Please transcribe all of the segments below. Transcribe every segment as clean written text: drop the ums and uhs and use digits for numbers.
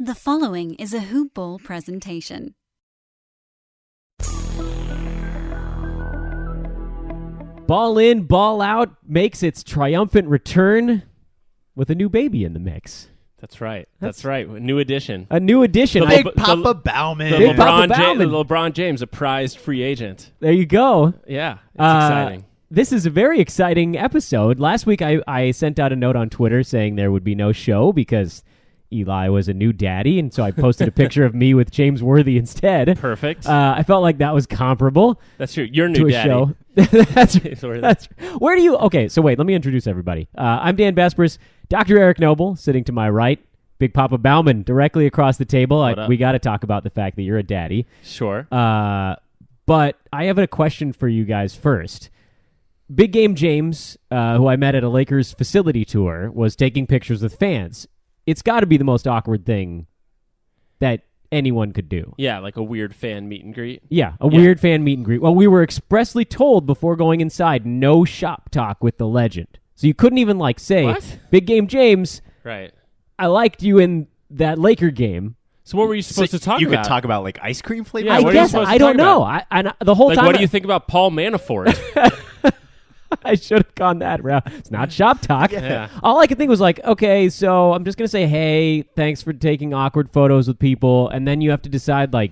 The following is a Hoop Ball presentation. Ball in, ball out makes its triumphant return with a new baby in the mix. That's right. That's right. A new addition. A new addition. Big Papa Bauman. Big Papa Bauman. LeBron James, a prized free agent. There you go. Yeah, it's exciting. This is a very exciting episode. Last week I sent out a note on Twitter saying there would be no show because Eli was a new daddy, and so I posted a picture of me with James Worthy instead. Perfect. I felt like that was comparable. That's true. You're new to a daddy. Show. that's where do you? Okay, so wait. Let me introduce everybody. I'm Dan Vespers. Dr. Eric Noble sitting to my right. Big Papa Bauman directly across the table. We got to talk about the fact that you're a daddy. Sure. But I have a question for you guys first. Big Game James, who I met at a Lakers facility tour, was taking pictures with fans. It's got to be the most awkward thing that anyone could do. Yeah, like a weird fan meet and greet. Yeah, weird fan meet and greet. Well, we were expressly told before going inside, no shop talk with the legend. So you couldn't even say, what? Big Game James, right? I liked you in that Laker game. So what were you supposed to talk about? You could talk about ice cream flavor? Yeah, I guess. I don't know. I the whole time. What do you think about Paul Manafort? I should have gone that route. It's not shop talk. Yeah. All I could think was okay, so I'm just going to say, hey, thanks for taking awkward photos with people. And then you have to decide, do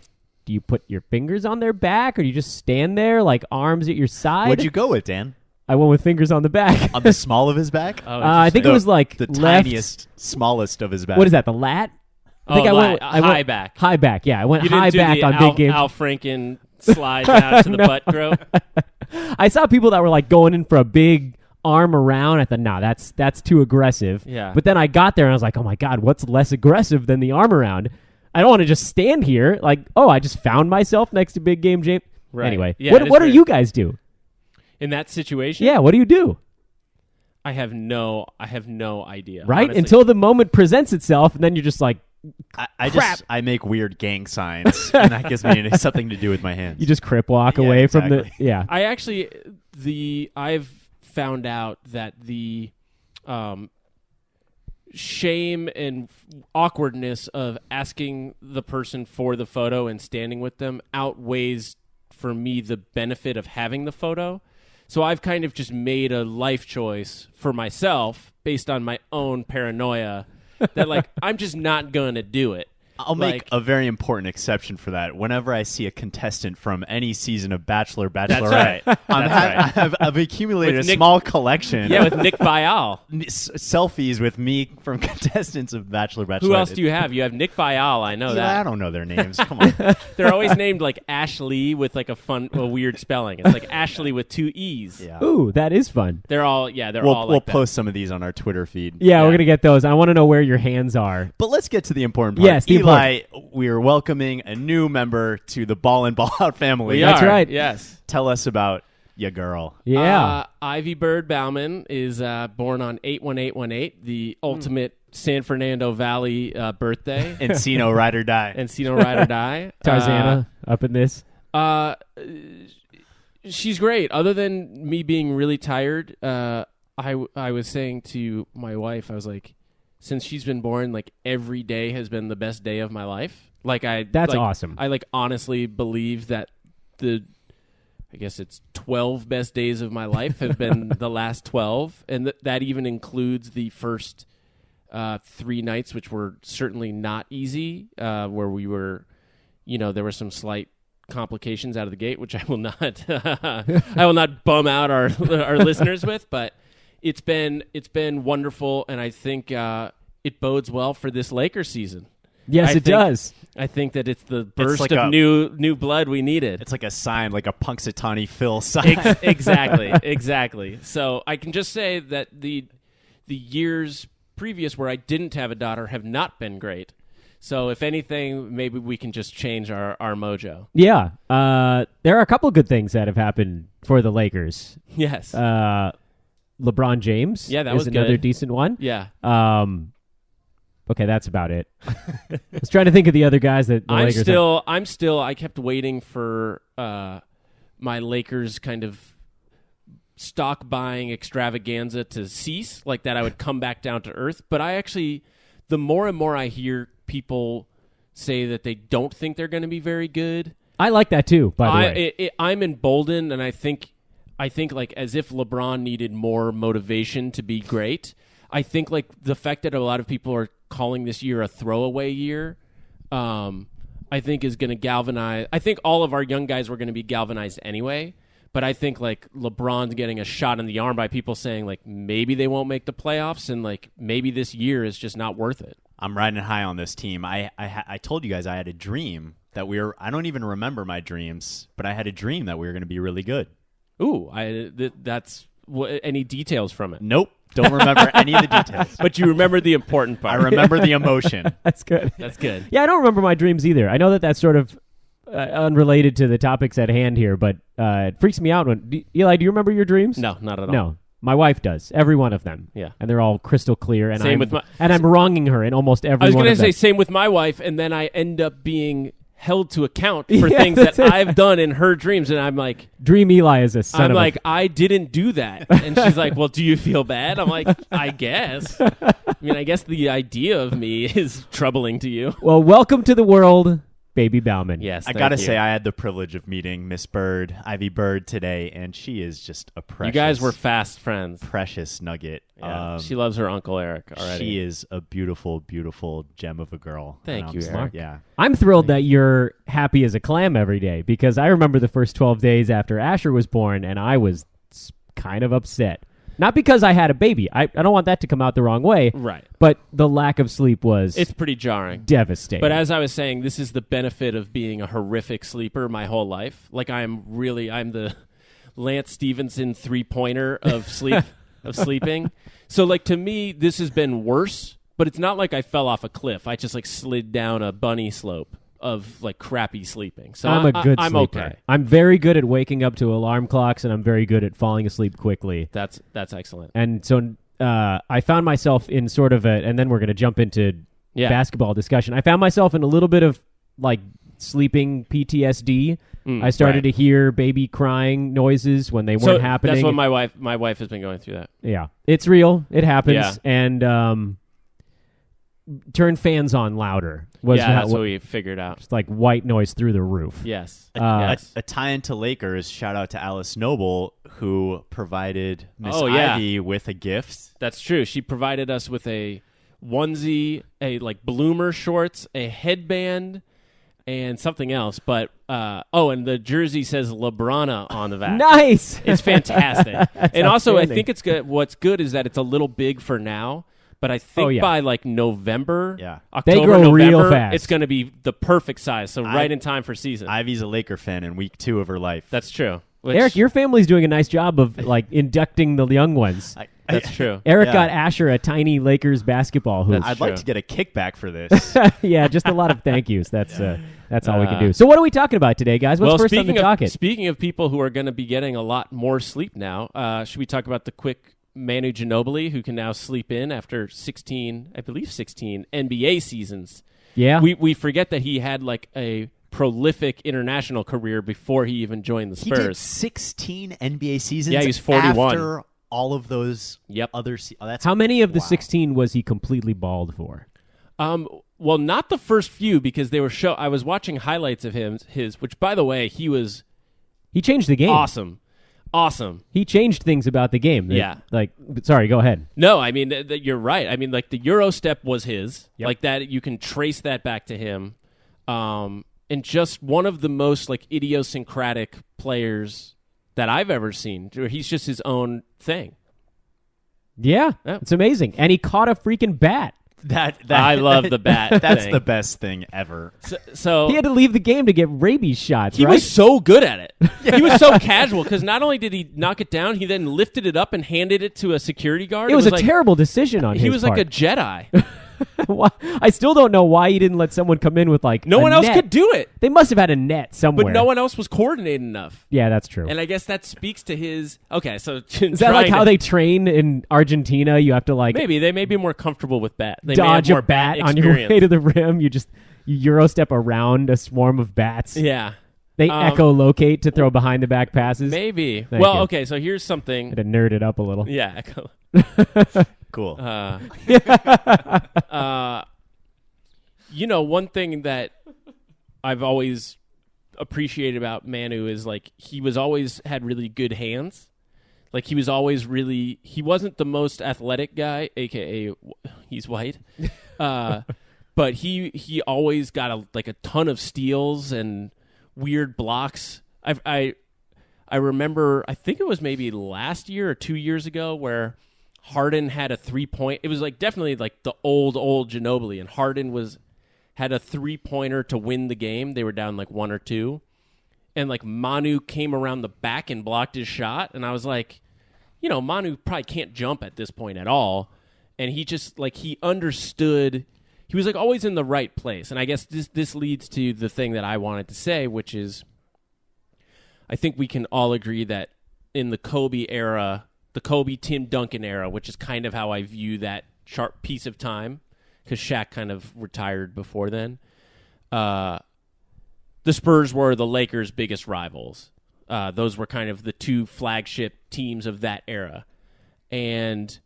you put your fingers on their back or do you just stand there, arms at your side? What'd you go with, Dan? I went with fingers on the back. On the small of his back? Oh, I think it was the left, tiniest, smallest of his back. What is that, the lat? I think I went high back. High back, yeah. I went You high didn't do back the on Big Game. Al Franken slide down to the butt grope. I saw people that were going in for a big arm around. I thought, nah, that's too aggressive. Yeah. But then I got there and I was like, oh my God, what's less aggressive than the arm around? I don't want to just stand here. I just found myself next to Big Game James. Right. Anyway, Yeah, what do you guys do? In that situation? Yeah, what do you do? I have no idea. Right? Honestly. Until the moment presents itself, and then you're just I make weird gang signs, and that gives me something to do with my hands. You just crip walk Yeah, away exactly. from the... Yeah. I actually, I've found out that the shame and awkwardness of asking the person for the photo and standing with them outweighs, for me, the benefit of having the photo. So I've kind of just made a life choice for myself based on my own paranoia that, I'm just not going to do it. I'll make a very important exception for that. Whenever I see a contestant from any season of Bachelor, Bachelorette, I've accumulated With a small collection. Yeah, with Nick Vial. Selfies with me from contestants of Bachelor, Bachelorette. Who else do you have? You have Nick Vial. I know that. I don't know their names. Come on. They're always named Ashley with a weird spelling. It's Ashley with 2 E's. Yeah. Ooh, that is fun. They're all all We'll that. post some of these on our Twitter feed. Yeah, we're going to get those. I want to know where your hands are. But let's get to the important part. Yes, Eli, we are welcoming a new member to the Ball and Ball Out family. We That's are, right. Yes. Tell us about your girl. Yeah. Ivy Bird Bauman is born on 8/18/18, the ultimate San Fernando Valley birthday. Encino Ride or Die. Encino Ride or Die. Tarzana up in this. She's great. Other than me being really tired, I was saying to my wife, I was like, since she's been born, every day has been the best day of my life. That's awesome. I honestly believe that I guess it's 12 best days of my life have been the last 12, and that even includes the first 3 nights, which were certainly not easy, where we were, there were some slight complications out of the gate, which I will not bum out our listeners with, but it's been wonderful, and I think it bodes well for this Lakers season. Yes, it does. I think that it's the burst of new blood we needed. It's like a sign, like a Punxsutawney Phil sign. Exactly. So I can just say that the years previous where I didn't have a daughter have not been great. So if anything, maybe we can just change our mojo. Yeah. There are a couple of good things that have happened for the Lakers. Yes. LeBron James that is was another good. decent one. Yeah. Okay, that's about it. I was trying to think of the other guys that the Lakers have. I kept waiting for my Lakers kind of stock buying extravaganza to cease, that I would come back down to earth. But the more and more I hear people say that they don't think they're going to be very good. I like that too, by the way. I'm emboldened, and I think like as if LeBron needed more motivation to be great. I think like the fact that a lot of people are calling this year a throwaway year, I think is going to galvanize. I think all of our young guys were going to be galvanized anyway, but I think like LeBron's getting a shot in the arm by people saying like maybe they won't make the playoffs and like maybe this year is just not worth it. I'm riding high on this team. I told you guys I had a dream that I don't even remember my dreams, but I had a dream that we were going to be really good. Ooh, that's any details from it? Nope. Don't remember any of the details. But you remember the important part. I remember the emotion. That's good. That's good. Yeah, I don't remember my dreams either. I know that that's sort of unrelated to the topics at hand here, but it freaks me out. Eli, do you remember your dreams? No, not at all. No. My wife does. Every one of them. Yeah. And they're all crystal clear. And Same with I'm wronging her in almost every one of them. I was going to say same with my wife, and then I end up being held to account for things that I've done in her dreams, and I'm like, Dream Eli is a son I'm of like, I didn't do that. And she's like, well, do you feel bad? I'm like, I guess. I mean, I guess the idea of me is troubling to you. Well, welcome to the world, Baby Bauman. Yes, I got to say, I had the privilege of meeting Miss Bird, Ivy Bird, today, and she is just a precious... You guys were fast friends. Precious nugget. Yeah, she loves her Uncle Eric already. She is a beautiful, beautiful gem of a girl. Thank you, smart. Eric. Yeah. I'm thrilled that you're happy as a clam every day, because I remember the first 12 days after Asher was born, and I was kind of upset. Not because I had a baby. I don't want that to come out the wrong way. Right. But the lack of sleep was... It's pretty jarring. Devastating. But as I was saying, this is the benefit of being a horrific sleeper my whole life. Like I'm the Lance Stevenson 3-pointer of sleep, of sleeping. So like to me, this has been worse, but it's not like I fell off a cliff. I just like slid down a bunny slope of like crappy sleeping. So I'm a good I'm sleeper. okay. I'm very good at waking up to alarm clocks, and I'm very good at falling asleep quickly. That's excellent. And so I found myself in sort of and then we're going to jump into basketball discussion. I found myself in a little bit of like sleeping PTSD. I started to hear baby crying noises when they weren't happening. That's what my wife has been going through that. Yeah. It's real. It happens. Yeah. And turn fans on louder. That's what we figured out. Just like white noise through the roof. Yes. A tie-in to Lakers, shout out to Alice Noble, who provided Miss Ivy with a gift. That's true. She provided us with a onesie, a like bloomer shorts, a headband, and something else. But and the jersey says LeBrona on the back. Nice. It's fantastic. And also, I outstanding. think it's good. What's good is that it's a little big for now. But I think by like November, October, they grow November, real fast. it's going to be the perfect size. So right in time for season. Ivy's a Laker fan in week 2 of her life. That's true. Eric, your family's doing a nice job of like inducting the young ones. That's true. Eric got Asher a tiny Lakers basketball hoop. I'd like to get a kickback for this. Yeah, just a lot of thank yous. That's all we can do. So what are we talking about today, guys? What's first on the docket? Speaking of people who are going to be getting a lot more sleep now, should we talk about the quick Manu Ginobili, who can now sleep in after 16 NBA seasons? Yeah. We forget that he had like a prolific international career before he even joined the Spurs. He did 16 NBA seasons. Yeah, he's 41. After all of those other that's How many of the 16 was he completely bald for? Well, not the first few, because they were I was watching highlights of his, which by the way, he changed the game. Awesome. He changed things about the game. Sorry, go ahead. No, I mean, you're right. I mean, like the Euro step was his. Yep. Like that, you can trace that back to him. And just one of the most like idiosyncratic players that I've ever seen. He's just his own thing. Yeah, it's amazing. And he caught a freaking bat. I love the bat. That's thing. the best thing ever. So he had to leave the game to get rabies shots. He was so good at it. He was so casual, because not only did he knock it down, he then lifted it up and handed it to a security guard. It was a terrible decision on his part. He was like a Jedi. I still don't know why he didn't let someone come in with like no one else could do it. They must have had a net somewhere, but no one else was coordinated enough. Yeah, that's true. And I guess that speaks to his. Okay, so is that like how they train in Argentina? You have to like maybe they may be more comfortable with bat. They dodge may have more a bat on experience. your way to the rim. You Euro step around a swarm of bats. Yeah. They echolocate to throw behind the back passes. Maybe. Thank you. Okay, so here's something. Had to nerd it up a little. Yeah, echo. Cool. One thing that I've always appreciated about Manu is like he was always had really good hands. Like he was always he wasn't the most athletic guy, aka he's white, but he always got a ton of steals and weird blocks. I remember, I think it was maybe last year or 2 years ago where Harden had a 3-point. It was like definitely like the old Ginobili, and Harden had a 3-pointer to win the game. They were down like 1 or 2, and like Manu came around the back and blocked his shot, and I was like, Manu probably can't jump at this point at all, and he just like he understood. He was like always in the right place, and I guess this leads to the thing that I wanted to say, which is, I think we can all agree that in the Kobe era, the Kobe Tim Duncan era, which is kind of how I view that sharp piece of time, because Shaq kind of retired before then. The Spurs were the Lakers' biggest rivals. Those were kind of the two flagship teams of that era. And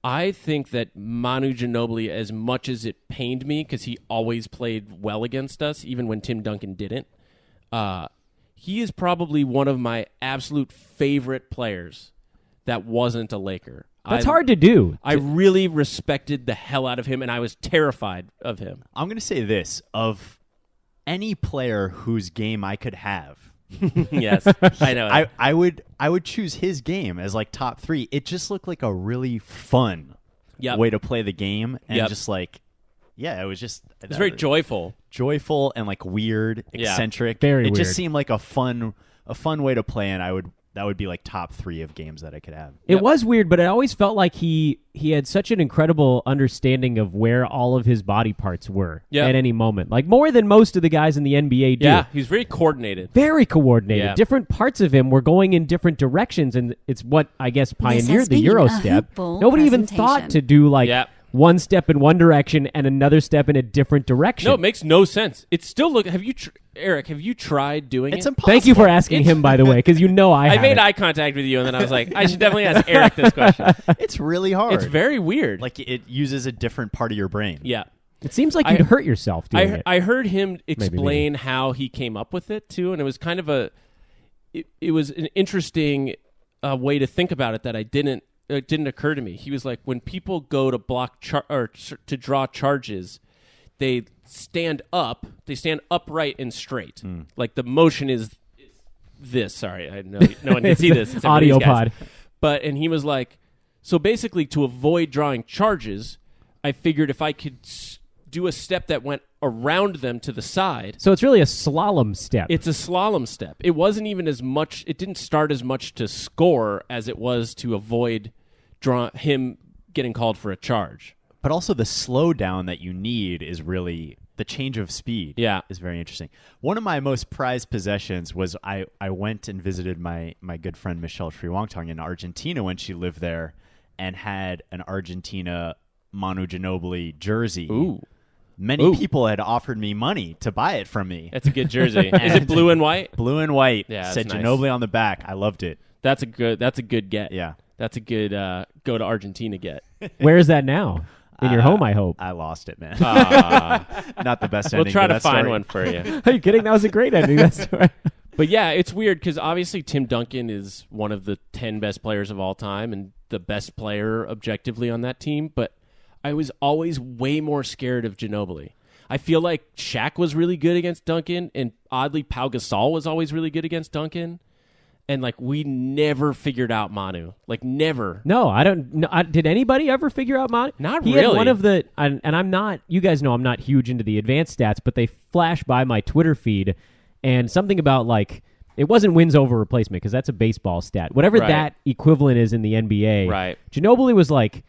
I think that Manu Ginobili, as much as it pained me, because he always played well against us, even when Tim Duncan didn't, he is probably one of my absolute favorite players that wasn't a Laker. That's hard to do. I really respected the hell out of him, and I was terrified of him. I'm going to say this. Of any player whose game I could have, yes, I know. I would choose his game as like top 3. It just looked like a really fun way to play the game, and just like, it was just it's very joyful and like weird, eccentric. Very it weird. just seemed like a fun way to play, and that would be like top 3 of games that I could have. It was weird, but it always felt like he had such an incredible understanding of where all of his body parts were at any moment. Like more than most of the guys in the NBA do. Yeah, he's very coordinated. Very coordinated. Yeah. Different parts of him were going in different directions, and it's what, I guess, pioneered the Euro step. Nobody even thought to do like one step in one direction and another step in a different direction. No, it makes no sense. It's still Eric, have you tried doing It's it? impossible. Thank you for asking him, by the way, because I made eye contact with you, and then I was like, I should definitely ask Eric this question. It's really hard. It's very weird. Like it uses a different part of your brain. Yeah. It seems like you'd hurt yourself doing it. I heard him explain how he came up with it, too, and it was kind of it was an interesting way to think about it that it didn't occur to me. He was like, when people go to block or to draw charges, they stand upright and straight. Like the motion is this. Sorry, I know no one can see this. It's Audio pod. And he was like, so basically to avoid drawing charges, I figured if I could do a step that went around them to the side. So it's really a slalom step. It's a slalom step. It wasn't even as much. It didn't start as much to score as it was to avoid him getting called for a charge. But also the slowdown that you need is really the change of speed. Is very interesting. One of my most prized possessions was I went and visited my good friend Michelle Triwangtong in Argentina when she lived there, and had an Argentina Manu Ginobili jersey. Ooh. Many people had offered me money to buy it from me. That's a good jersey. Is it blue and white? Blue and white. Yeah, said nice. Ginobili on the back. I loved it. That's a good get. Yeah. That's a good go to Argentina get. Where is that now? In your home, I hope. I lost it, man. Not the best ending. We'll try to find story. one for you. Are you kidding? That was a great ending. That story. But yeah, it's weird because obviously Tim Duncan is one of the 10 best players of all time and the best player objectively on that team. But I was always way more scared of Ginobili. I feel like Shaq was really good against Duncan, and oddly, Pau Gasol was always really good against Duncan. And, like, we never figured out Manu. Like, never. No, I don't know. Did anybody ever figure out Manu? Not he really. Had one of the, and I'm not, you guys know I'm not huge into the advanced stats, but they flash by my Twitter feed, and something about, like, it wasn't wins over replacement, because that's a baseball stat. Whatever that equivalent is in the NBA. Right. Ginobili was, like,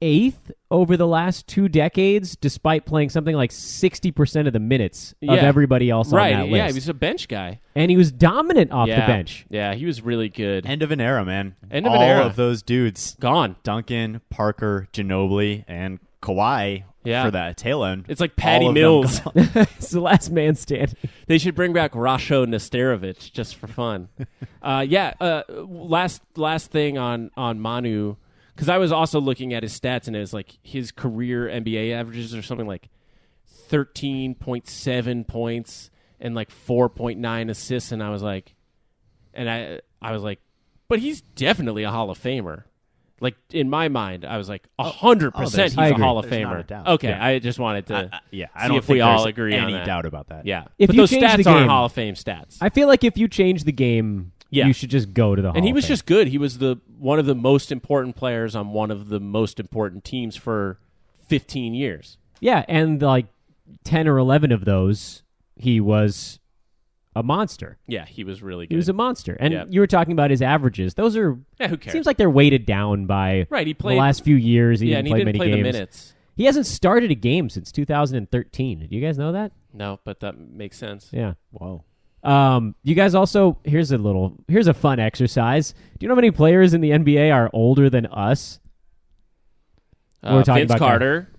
8th over the last 2 decades, despite playing something like 60% of the minutes of everybody else on that list. Yeah, he was a bench guy. And he was dominant off the bench. Yeah, he was really good. End of an era, man. End of an era. All of those dudes. Gone. Duncan, Parker, Ginobili, and Kawhi for that tail end. It's like Patty Mills. It's the last man standing. They should bring back Rasho Nesterovic just for fun. Last thing on Manu, because I was also looking at his stats, and it was like his career NBA averages are something like 13.7 points and like 4.9 assists, and I was like, but he's definitely a Hall of Famer. Like in my mind, I was like 100% he's a Hall of Famer. Okay, yeah. I just wanted to I see don't if think we there's all agree on any that. doubt about that. Yeah, if but you those change the stats aren't game, Hall of Fame stats. I feel like if you change the game, you should just go to the Hall of Fame. And he was just good. He was one of the most important players on one of the most important teams for 15 years. Yeah, and like 10 or 11 of those, he was a monster. Yeah, he was really good. He was a monster. And you were talking about his averages. Those are... Yeah, who cares? Seems like they're weighted down by he played, the last few years. He didn't and he play didn't many play games. the minutes. He hasn't started a game since 2013. Did you guys know that? No, but that makes sense. Yeah. Whoa. You guys also... Here's a fun exercise. Do you know how many players in the NBA are older than us? We're talking Vince about Carter.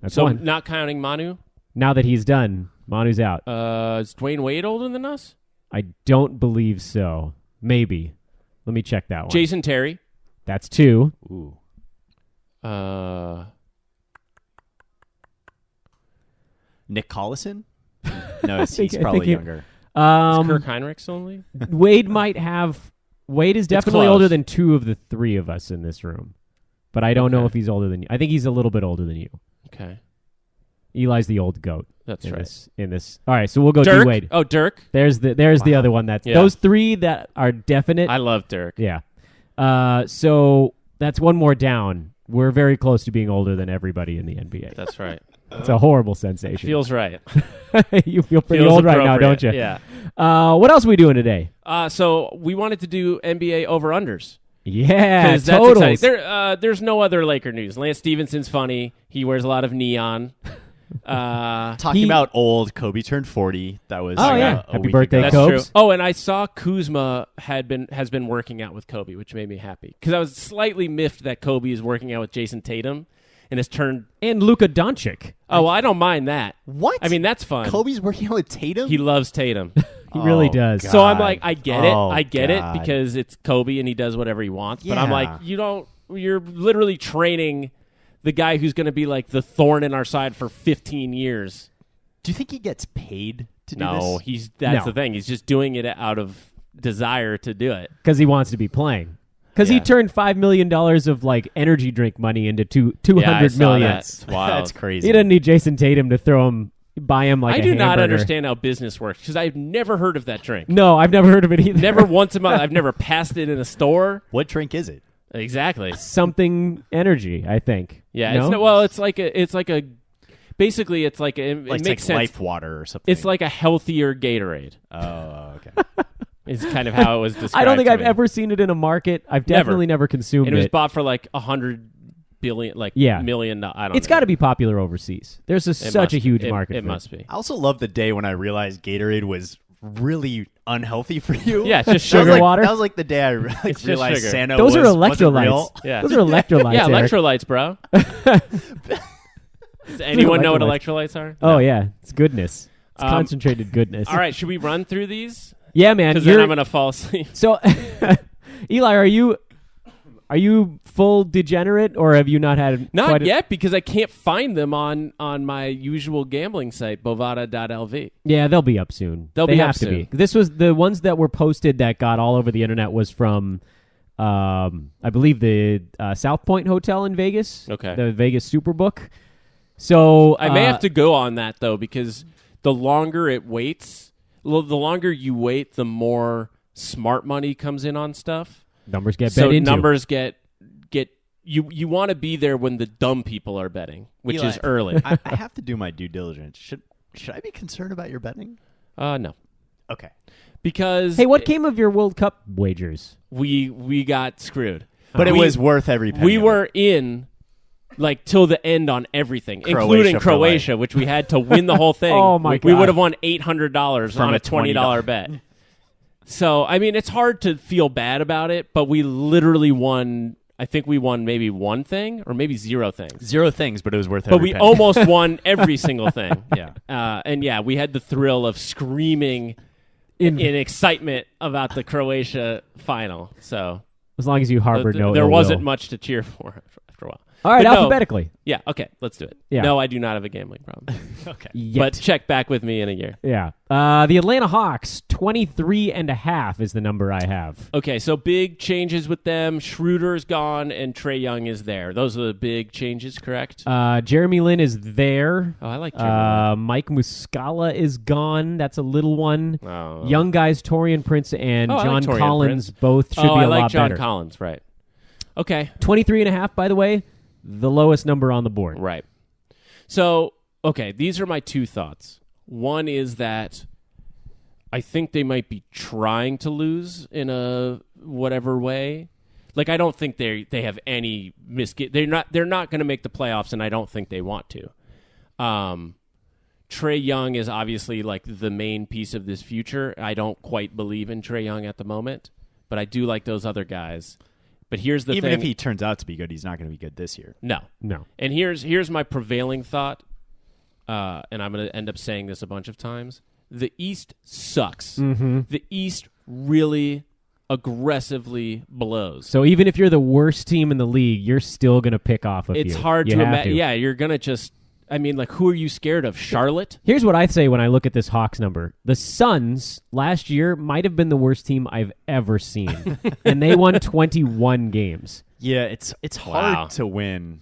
That's so one. Not counting Manu? Now that he's done, Manu's out. Is Dwayne Wade older than us? I don't believe so. Maybe. Let me check that one. Jason Terry. That's 2. Ooh. Nick Collison? No, he's probably younger. Is Kirk Heinrichs only? Wade is definitely older than 2 of the 3 of us in this room. But I don't know if he's older than you. I think he's a little bit older than you. Okay. Eli's the old goat. That's right. In this. All right, so we'll go Dirk. D-Wade. Oh, Dirk. There's the other one. Those 3 that are definite. I love Dirk. Yeah. So that's one more down. We're very close to being older than everybody in the NBA. That's right. It's a horrible sensation. It feels right. You feel pretty old right now, don't you? Yeah. What else are we doing today? So we wanted to do NBA over-underers. Yeah, that's totals. There's no other Laker news. Lance Stevenson's funny. He wears a lot of neon. Talking about old, Kobe turned 40. That was happy birthday, That's Kobe. true. Oh, and I saw Kuzma has been working out with Kobe, which made me happy because I was slightly miffed that Kobe is working out with Jason Tatum and has turned and Luka Doncic. Oh, well, I don't mind that. What? I mean, that's fun. Kobe's working out with Tatum. He loves Tatum. He really does. God. So I'm like, I get it. I get God. it because it's Kobe and he does whatever he wants. But I'm like, you're literally training the guy who's going to be like the thorn in our side for 15 years. Do you think he gets paid to do No, this? That's the thing. He's just doing it out of desire to do it. Because he wants to be playing. Because he turned $5 million of like energy drink money into $200 million. That's wild. That's crazy. He doesn't need Jason Tatum to buy him like I a do hamburger. not understand how business works because I've never heard of that drink. No, I've never heard of it either. Never once in my life. I've never passed it in a store. What drink is it? Exactly. Something energy, I think. Yeah. No? It's like a. Basically, it's like it makes like sense. Life water or something. It's like a healthier Gatorade. Oh, okay. Is kind of how it was described. I don't think I've me. ever seen it in a market. I've definitely never consumed and it was bought for like $100 billion, million. I don't. It's got to be popular overseas. There's such a huge market. It must be. I also love the day when I realized Gatorade was really unhealthy for you. Yeah, it's just sugar water. That was like the day I realized sugar. Santa Those are wasn't electrolytes. real. Yeah. Those are electrolytes. Yeah, Eric. electrolytes, bro. Does anyone know what electrolytes are? Oh yeah, it's goodness. It's Um, concentrated goodness. All right, should we run through these? Yeah, man. Because then I'm gonna fall asleep. So, Eli, are you full degenerate, or have you not had Not yet, because I can't find them on my usual gambling site, bovada.lv. Yeah, they'll be up soon. They have to be. This was the ones that were posted that got all over the internet was from, I believe the South Point Hotel in Vegas. Okay. The Vegas Superbook. So I may have to go on that though, because the longer it waits, the longer you wait, the more smart money comes in on stuff. Numbers get bet so into. Numbers get you want to be there when the dumb people are betting, which Eli, is early. I have to do my due diligence. Should I be concerned about your betting? No, Okay. because Hey, what came of your World Cup wagers? we got screwed, But it was worth every penny. we of were it. in like till the end on everything, Croatia including for Croatia, which we had to win the whole thing. Oh, my We God. would have won $800 From on a a $20 bet. So I mean, it's hard to feel bad about it, but we literally won. I think we won maybe one thing or maybe 0 things. 0 things, but it was worth But every we penny. almost won every single thing. Yeah. And yeah, we had the thrill of screaming in excitement about the Croatia final. So As long as you harbored no there ill wasn't will. much to cheer for after a while. All right, But alphabetically. Yeah, okay, let's do it. Yeah. No, I do not have a gambling problem. Okay. But check back with me in a year. Yeah. The Atlanta Hawks, 23.5 is the number I have. Okay, so big changes with them. Schroeder's gone and Trae Young is there. Those are the big changes, correct? Jeremy Lin is there. Oh, I like Jeremy Lin. Mike Muscala is gone. That's a little one. Oh. Young guys, Torian Prince and I like John Torian Collins, Prince. both should be a I lot like John better. Collins, right. Okay. 23.5, by the way, the lowest number on the board. Right. So, okay, these are my two thoughts. One is that I think they might be trying to lose in a whatever way. Like, I don't think they have any they're not going to make the playoffs, and I don't think they want to. Trae Young is obviously like the main piece of this future. I don't quite believe in Trae Young at the moment, but I do like those other guys. But here's the thing. Even if he turns out to be good, he's not going to be good this year. No. And here's my prevailing thought, and I'm going to end up saying this a bunch of times. The East sucks. Mm-hmm. The East really aggressively blows. So even if you're the worst team in the league, you're still going to pick off a few. It's hard to imagine. Yeah, you're going to just... I mean, like, who are you scared of? Charlotte? Here's what I say when I look at this Hawks number. The Suns last year might have been the worst team I've ever seen, and they won 21 games. Yeah, it's hard to win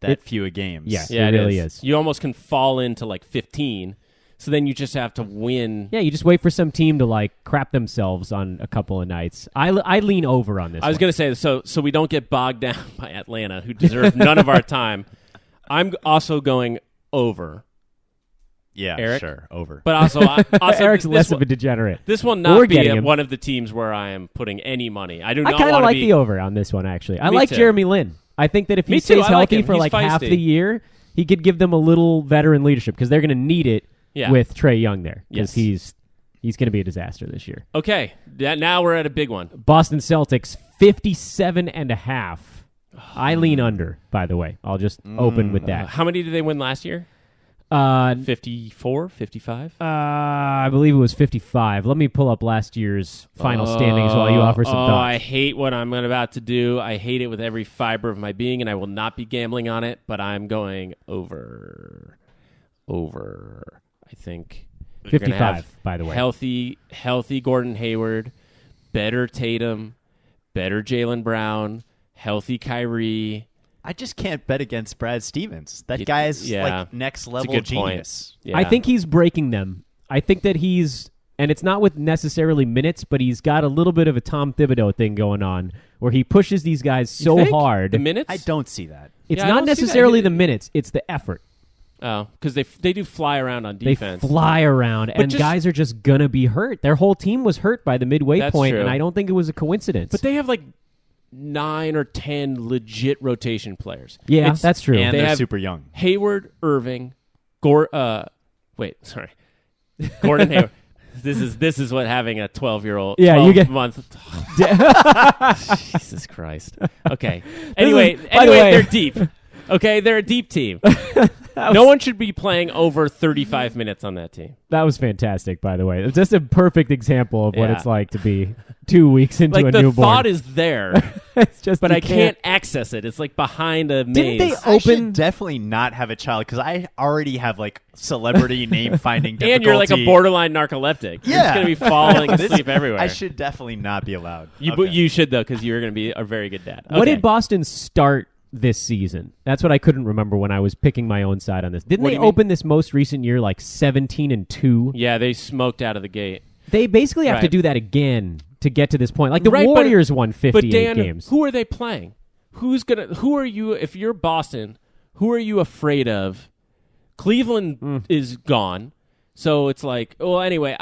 that few of games. Yeah, Yeah, it really is. You almost can fall into, like, 15, so then you just have to win. Yeah, you just wait for some team to, like, crap themselves on a couple of nights. I lean over on this I was going to say, so we don't get bogged down by Atlanta, who deserve none of our time. I'm also going over. Yeah, Eric? sure, over. But also Eric's less of a degenerate. This will We're not be getting him. one of the teams where I am putting any money. I do I not kind of want to like be... the over on this one, actually. I Me like too. Jeremy Lin. I think that if he Me too. stays I like healthy him. for He's like half feisty. the year, he could give them a little veteran leadership because they're going to need it with Trae Young there because Yes. he's going to be a disaster this year. Okay, now we're at a big one. Boston Celtics, 57.5. I lean under, by the way. I'll just open with that. How many did they win last year? 54, 55? I believe it was 55. Let me pull up last year's final standings while you offer some thoughts. I hate what I'm about to do. I hate it with every fiber of my being, and I will not be gambling on it, but I'm going over. I think 55, by the way. Healthy Gordon Hayward, better Tatum, better Jaylen Brown, healthy Kyrie. I just can't bet against Brad Stevens. That guy's like next level genius. Yeah. I think he's breaking them. I think that and it's not with necessarily minutes, but he's got a little bit of a Tom Thibodeau thing going on where he pushes these guys so hard. The minutes? I don't see that. It's I not don't see that. necessarily the minutes, it's the effort. Oh, because they do fly around on defense. They fly around, and guys are just going to be hurt. Their whole team was hurt by the midway point, and I don't think it was a coincidence. But they have like 9 or 10 legit rotation players. Yeah, that's true. And They they're have super young. Hayward, Irving, Gordon Hayward. This is what having a 12-year-old, 12-month. Jesus Christ. Okay. Anyway, they're deep. Okay, they're a deep team. No one should be playing over 35 minutes on that team. That was fantastic, by the way. It's just a perfect example of what Yeah. it's like to be 2 weeks into a Like, the newborn. thought is there, It's just but you I can't access it. It's like behind a maze. Didn't they I should open? definitely not have a child because I already have like celebrity name finding difficulty. And you're like a borderline narcoleptic. You're just going to be falling asleep everywhere. I should definitely not be allowed. You should, though, because you're going to be a very good dad. What Okay. did Boston start this season? That's what I couldn't remember when I was picking my own side on this. Didn't What they do you mean? open this most recent year like 17-2? Yeah, they smoked out of the gate. They basically have to Right. do that again to get to this point. Like the Right, but- Warriors won 58 But Dan, games. who are they playing? Who are you, if you're Boston, who are you afraid of? Cleveland is gone. So it's like, well, anyway,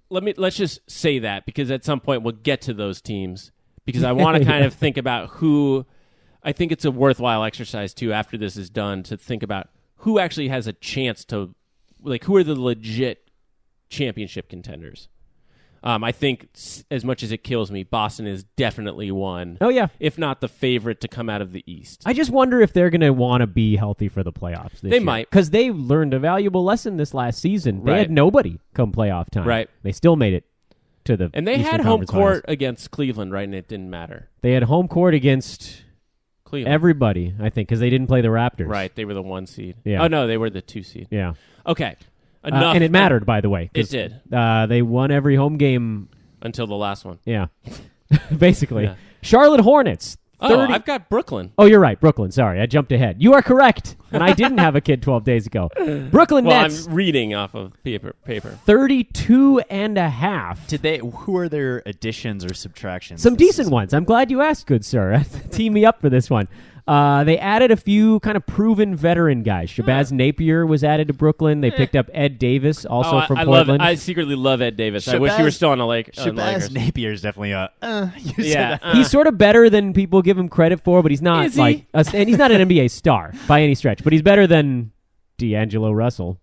let's just say that because at some point we'll get to those teams because I want to kind of think about who. I think it's a worthwhile exercise too after this is done to think about who actually has a chance to, like, who are the legit championship contenders. I think as much as it kills me, Boston is definitely one. Oh, yeah. If not the favorite to come out of the East. I just wonder if they're going to want to be healthy for the playoffs this They year. might. Because they learned a valuable lesson this last season. They Right. had nobody come playoff time. Right. They still made it to the And they Eastern had home Conference court Finals. against Cleveland, right? And it didn't matter. They had home court against Cleveland. Everybody, I think, because they didn't play the Raptors. Right, they were the 1 seed. Yeah. Oh, no, they were the 2 seed. Yeah. Okay, enough. And it mattered, by the way. It did. They won every home game. Until the last one. Yeah. Basically. Yeah. Charlotte Hornets. 30... I've got Brooklyn. Oh, you're right. Brooklyn. Sorry, I jumped ahead. You are correct. And I didn't have a kid 12 days ago. Brooklyn Nets. I'm reading off of paper. 32.5. Who are their additions or subtractions? Some decent ones. I'm glad you asked, good sir. Team me up for this one. They added a few kind of proven veteran guys. Shabazz Napier was added to Brooklyn. They picked up Ed Davis, also from Portland. I secretly love Ed Davis. I wish he were still on the Lakers. Shabazz Napier is definitely He's sort of better than people give him credit for, but he's not Is he? and he's not an NBA star by any stretch. But he's better than D'Angelo Russell.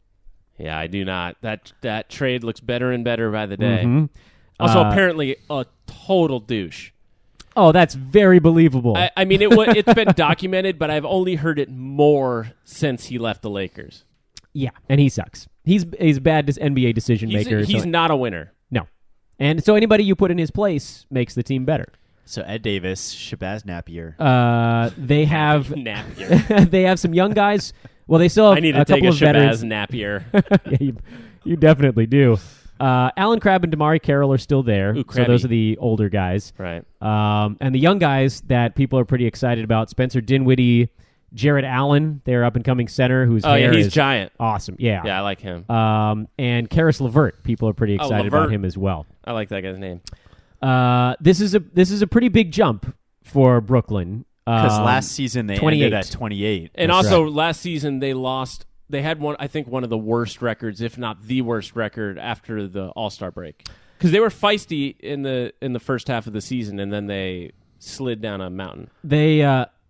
Yeah, I do not. That trade looks better and better by the day. Mm-hmm. Also, apparently, a total douche. Oh, that's very believable. I mean, it's been documented, but I've only heard it more since he left the Lakers. Yeah, and he sucks. He's a bad NBA decision maker. He's not a winner. No. And so anybody you put in his place makes the team better. So Ed Davis, Shabazz Napier. They have Napier. they have some young guys. Well, they still have I need to a take couple a of veterans. Shabazz Napier. Yeah, you definitely do. Alan Crabb and Damari Carroll are still there. Ooh, so those are the older guys. Right. And the young guys that people are pretty excited about, Spencer Dinwiddie, Jared Allen, their up-and-coming center, whose hair he's is giant. Awesome. Yeah. Yeah, I like him. And Karis LeVert, people are pretty excited about him as well. I like that guy's name. This is a pretty big jump for Brooklyn. Because last season they 28. ended at 28. And also last season they lost. They had one of the worst records, if not the worst record, after the All-Star break. Because they were feisty in the first half of the season, and then they slid down a mountain.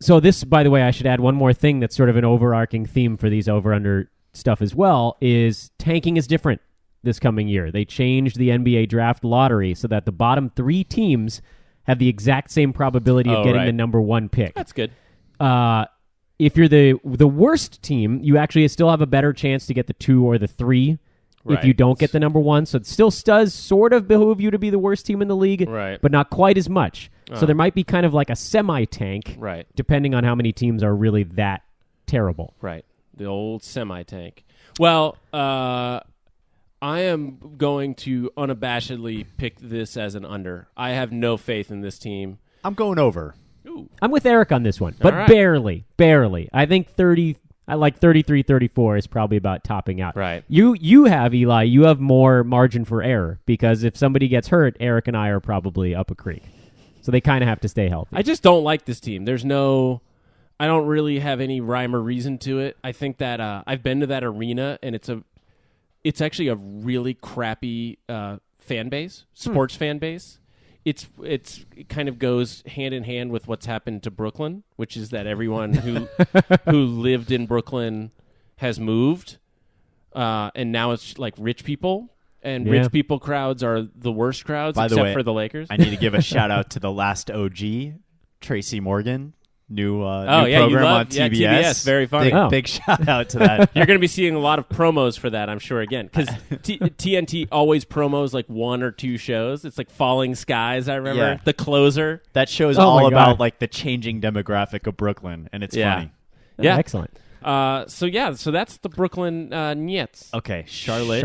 So this, by the way, I should add one more thing that's sort of an overarching theme for these over-under stuff as well, is tanking is different this coming year. They changed the NBA draft lottery so that the bottom 3 teams have the exact same probability of getting the number 1 pick. That's good. If you're the worst team, you actually still have a better chance to get the 2 or the 3 if you don't get the number 1. So it still does sort of behoove you to be the worst team in the league, but not quite as much. So there might be kind of like a semi-tank, depending on how many teams are really that terrible. Right. The old semi-tank. Well, I am going to unabashedly pick this as an under. I have no faith in this team. I'm going over. Ooh. I'm with Eric on this one, but right. barely. I think 30. I like 33, 34 is probably about topping out. Right. You have, Eli, you have more margin for error because if somebody gets hurt, Eric and I are probably up a creek. So they kind of have to stay healthy. I just don't like this team. I don't really have any rhyme or reason to it. I think that I've been to that arena, and it's actually a really crappy fan base, sports fan base. It kind of goes hand in hand with what's happened to Brooklyn, which is that everyone who lived in Brooklyn has moved, and now it's like rich people, and rich people crowds are the worst crowds, except for the Lakers. I need to give a shout out to the last OG, Tracy Morgan. New program on TBS. Yeah, TBS, very funny. Big shout out to that. You're going to be seeing a lot of promos for that, I'm sure, again. Because TNT always promos like 1 or 2 shows. It's like Falling Skies, I remember. Yeah. The Closer. That show's all about like the changing demographic of Brooklyn, and it's funny. Yeah. Excellent. So that's the Brooklyn Nets. Okay, Charlotte.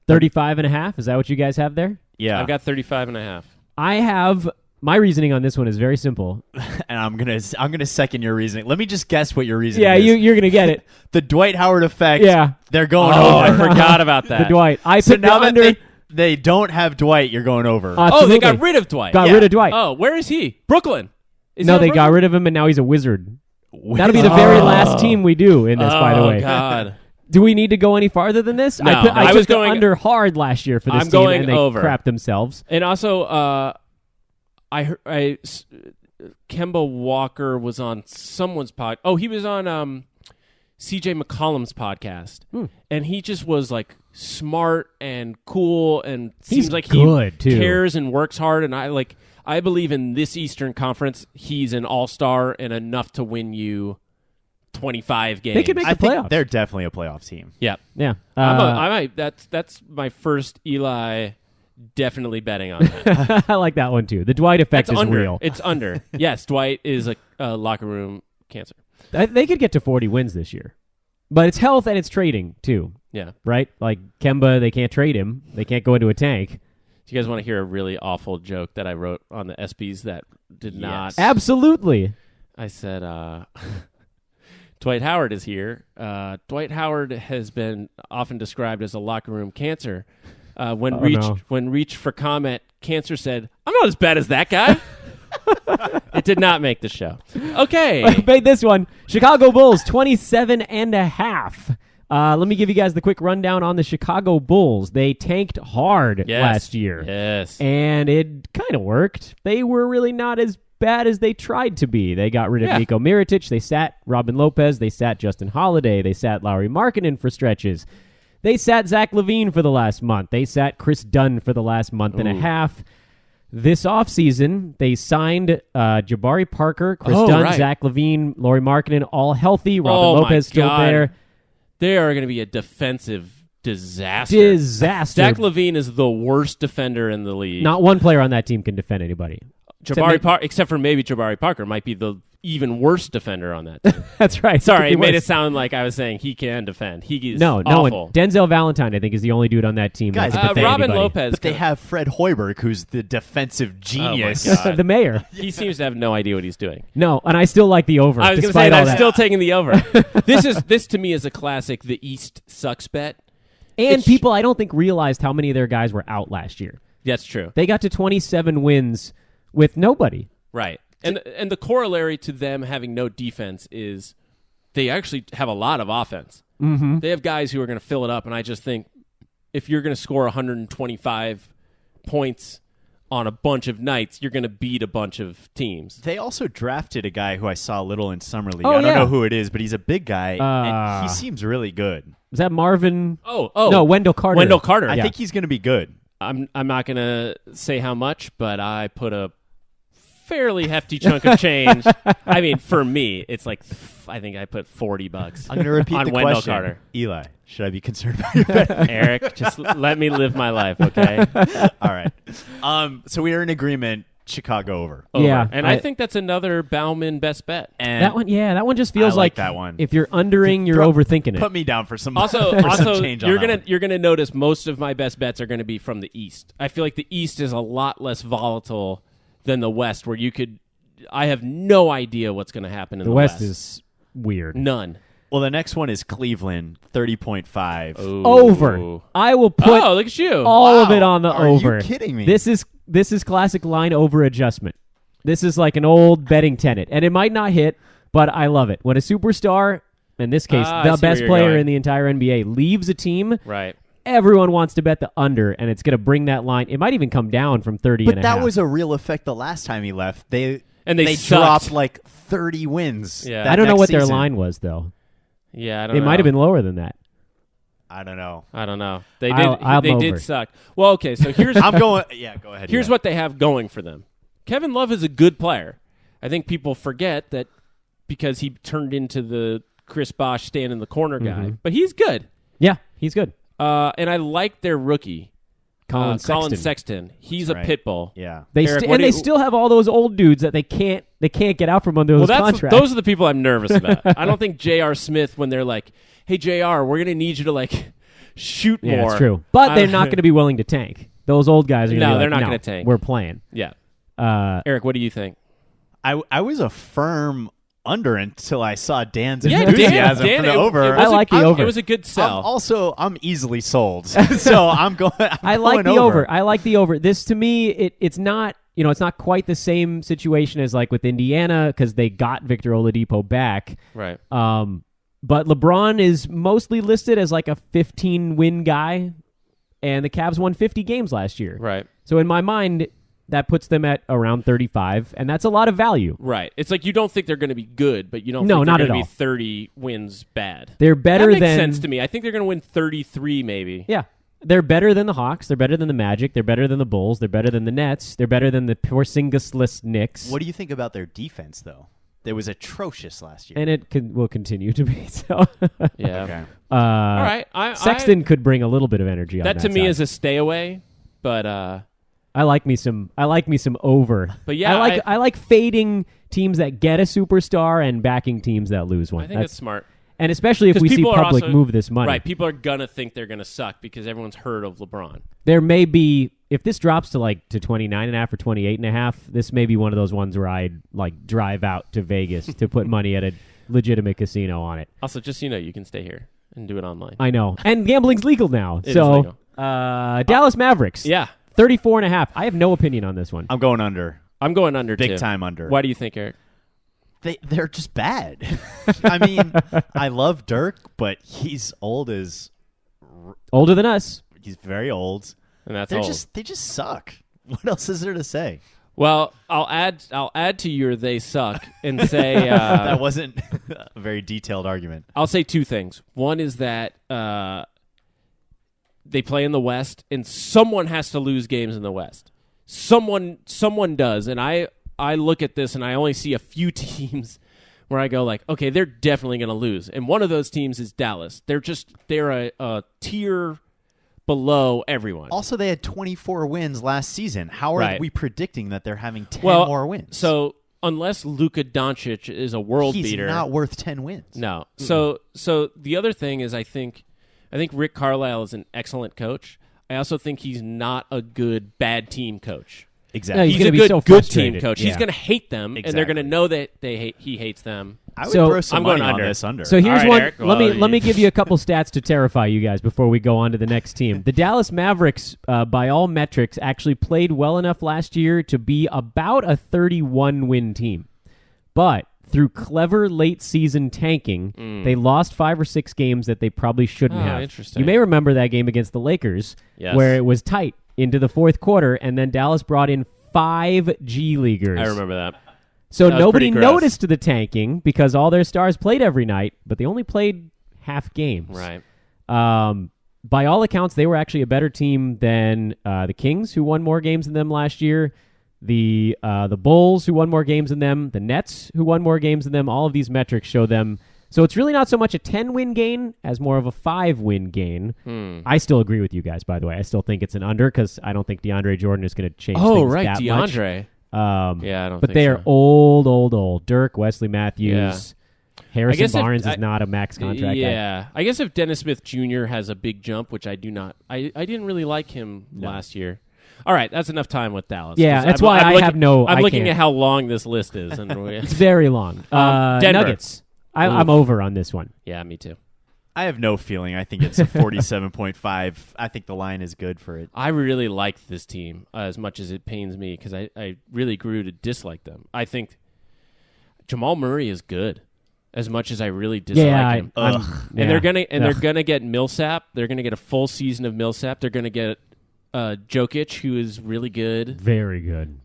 35.5. Is that what you guys have there? Yeah. I've got 35.5. I have... My reasoning on this one is very simple. And I'm gonna second your reasoning. Let me just guess what your reasoning is. Yeah, you're gonna get it. The Dwight Howard effect. Yeah. They're going over. I forgot about that. The Dwight. I so picked now the that under. They don't have Dwight, you're going over. Absolutely. They got rid of Dwight. Got rid of Dwight. Oh, where is he? Brooklyn. No, they got rid of him, and now he's a Wizard. That'll be the very last team we do in this, by the way. Oh, God. Do we need to go any farther than this? No. I was going under hard last year for this team, and they crapped themselves. And also, I heard Kemba Walker was on someone's pod. Oh, he was on CJ McCollum's podcast, and he just was like smart and cool, and seems like he cares and works hard. And I believe in this Eastern Conference, he's an all-star and enough to win you 25 games. They could make the playoffs. Think they're definitely a playoff team. Yeah, yeah. I might. That's my first Eli definitely betting on that. I like that one too. The Dwight effect is under. real. It's under. Yes, Dwight is a locker room cancer. They could get to 40 wins this year. But it's health and it's trading too. Yeah. Right? Like Kemba, they can't trade him. They can't go into a tank. Do you guys want to hear a really awful joke that I wrote on the SBs that did not? Absolutely. I said, Dwight Howard is here. Dwight Howard has been often described as a locker room cancer. When reached for comment, Cancer said, "I'm not as bad as that guy." It did not make the show. Okay. Made this one. Chicago Bulls, 27.5. Let me give you guys the quick rundown on the Chicago Bulls. They tanked hard last year. Yes. And it kind of worked. They were really not as bad as they tried to be. They got rid of Niko Mirotic. They sat Robin Lopez. They sat Justin Holiday. They sat Lauri Markkanen for stretches. They sat Zach LaVine for the last month. They sat Chris Dunn for the last month and a half. This offseason, they signed Jabari Parker, Chris Dunn, Zach LaVine, Lauri Markkanen, all healthy. Robin Lopez still there. They are going to be a defensive disaster. Zach LaVine is the worst defender in the league. Not one player on that team can defend anybody. Except for maybe Jabari Parker might be the even worse defender on that team. That's right. Sorry, it made it sound like I was saying he can defend. He is awful. Denzel Valentine, I think, is the only dude on that team. Guys, Robin Lopez. But they have Fred Hoiberg, who's the defensive genius. Oh my God. The mayor. He seems to have no idea what he's doing. No, and I still like the over. I was going to say that. I'm still taking the over. This to me is a classic. The East sucks bet. And people, I don't think, realized how many of their guys were out last year. That's true. They got to 27 wins with nobody. Right. And the corollary to them having no defense is they actually have a lot of offense. Mm-hmm. They have guys who are going to fill it up, and I just think if you're going to score 125 points on a bunch of nights, you're going to beat a bunch of teams. They also drafted a guy who I saw a little in Summer League. I don't know who it is, but he's a big guy, and he seems really good. Is that Marvin? No, Wendell Carter. Wendell Carter. I think he's going to be good. I'm not going to say how much, but I put a fairly hefty chunk of change. I mean, for me, it's like I think I put $40. I'm going to repeat on the Wendell question. Carter. Eli, should I be concerned about your bet? Eric, just let me live my life, okay? All right. So we are in agreement. Chicago over. Yeah, and I think that's another Bauman best bet. And that one just feels like that one. If you're undering, you're overthinking it. Put me down for some. Also, some change on you're gonna notice most of my best bets are gonna be from the East. I feel like the East is a lot less volatile than the West, where I have no idea what's gonna happen in the West. The West is weird. None. Well, the next one is Cleveland, 30.5. Over. I will put look at you. all of it on the over. Are you kidding me? This is classic line over adjustment. This is like an old betting tenet, and it might not hit, but I love it. When a superstar, in this case, the best player in the entire NBA, leaves a team, right? Everyone wants to bet the under, and it's going to bring that line. It might even come down from 30 But and a that half. was a real effect the last time he left. They sucked. dropped like 30 wins. Yeah. I don't know what season. their line was, though. Yeah, I don't know. It might have been lower than that. I don't know. They did. Did suck. Well, okay. So here's I'm going. Yeah, go ahead. Here's what they have going for them. Kevin Love is a good player. I think people forget that because he turned into the Chris Bosh stand in the corner guy, but he's good. Yeah, he's good. And I like their rookie, Colin Sexton. He's a pit bull. Yeah. They still have all those old dudes that they can't get out from under those contracts. Those are the people I'm nervous about. I don't think J.R. Smith, when they're like, hey, JR, we're going to need you to like shoot more. Yeah, it's true. But they're not going to be willing to tank. Those old guys are going to be like, they're not going to tank. We're playing. Yeah. Eric, what do you think? I was a firm under until I saw Dan's enthusiasm for the over. I like the over. It was a good sell. I'm easily sold. So I'm going I like the over. I like the over. This, to me, it's not, it's not quite the same situation as like with Indiana because they got Victor Oladipo back. Right. But LeBron is mostly listed as like a 15-win guy, and the Cavs won 50 games last year. Right. So in my mind, that puts them at around 35, and that's a lot of value. Right. It's like you don't think they're going to be good, but you don't think they're going to be 30 wins bad. They're better that makes than... sense to me. I think they're going to win 33 maybe. Yeah. They're better than the Hawks. They're better than the Magic. They're better than the Bulls. They're better than the Nets. They're better than the Porzingis-less Knicks. What do you think about their defense, though? It was atrocious last year. And it will continue to be. So. Yeah. Okay. All right. Sexton could bring a little bit of energy on that to me side. is a stay away But I like me some over. But yeah, I like fading teams that get a superstar and backing teams that lose one. I think that's smart. And especially if we see public move this money. Right, people are going to think they're going to suck because everyone's heard of LeBron. There may be, if this drops to 29.5 or 28.5, this may be one of those ones where I'd drive out to Vegas to put money at a legitimate casino on it. Also, just so you know, you can stay here and do it online. I know. And gambling's legal now. It is legal. Dallas Mavericks. Yeah. 34.5. I have no opinion on this one. I'm going under. I'm going under Big too. time under. Why do you think, Eric? They're just bad. I mean, I love Dirk, but he's old as... Older than us. He's very old. And that's They just suck. What else is there to say? Well, I'll add to your they suck and say... that wasn't a very detailed argument. I'll say two things. One is that they play in the West, and someone has to lose games in the West. Someone does, and I look at this and I only see a few teams where I go okay, they're definitely going to lose. And one of those teams is Dallas. They're a tier below everyone. Also, they had 24 wins last season. How are we predicting that they're having 10 more wins? So unless Luka Doncic is a world beater, he's not worth 10 wins. No. Mm-hmm. So the other thing is I think Rick Carlisle is an excellent coach. I also think he's not a good bad team coach. Exactly. No, he's a good team coach. Yeah. He's going to hate them, and they're going to know that he hates them. I would throw some money on this under. So here's right, one. Eric, let me give you a couple stats to terrify you guys before we go on to the next team. The Dallas Mavericks, by all metrics, actually played well enough last year to be about a 31-win team. But through clever late-season tanking, they lost 5 or 6 games that they probably shouldn't have. Interesting. You may remember that game against the Lakers, where it was tight into the fourth quarter, and then Dallas brought in 5 G-Leaguers. I remember that. So nobody noticed the tanking because all their stars played every night, but they only played half games. Right. By all accounts, they were actually a better team than the Kings, who won more games than them last year, the Bulls, who won more games than them, the Nets, who won more games than them. All of these metrics show them. So it's really not so much a 10-win gain as more of a 5-win gain. I still agree with you guys, by the way. I still think it's an under because I don't think DeAndre Jordan is going to change things that DeAndre. much. Yeah, I don't but think they are so. old. Dirk, Wesley Matthews, Harrison Barnes is not a max contract guy. I guess if Dennis Smith Jr. has a big jump, which I do not, I didn't really like him last year. All right, that's enough time with Dallas. Yeah, that's why I have no... I'm looking at how long this list is. And it's very long. Denver. Nuggets. I'm over on this one. Yeah, me too. I have no feeling. I think it's a 47.5. I think the line is good for it. I really like this team as much as it pains me because I really grew to dislike them. I think Jamal Murray is good as much as I really dislike him. And they're gonna get Millsap. They're gonna get a full season of Millsap. They're gonna get Jokic, who is really good. Very good.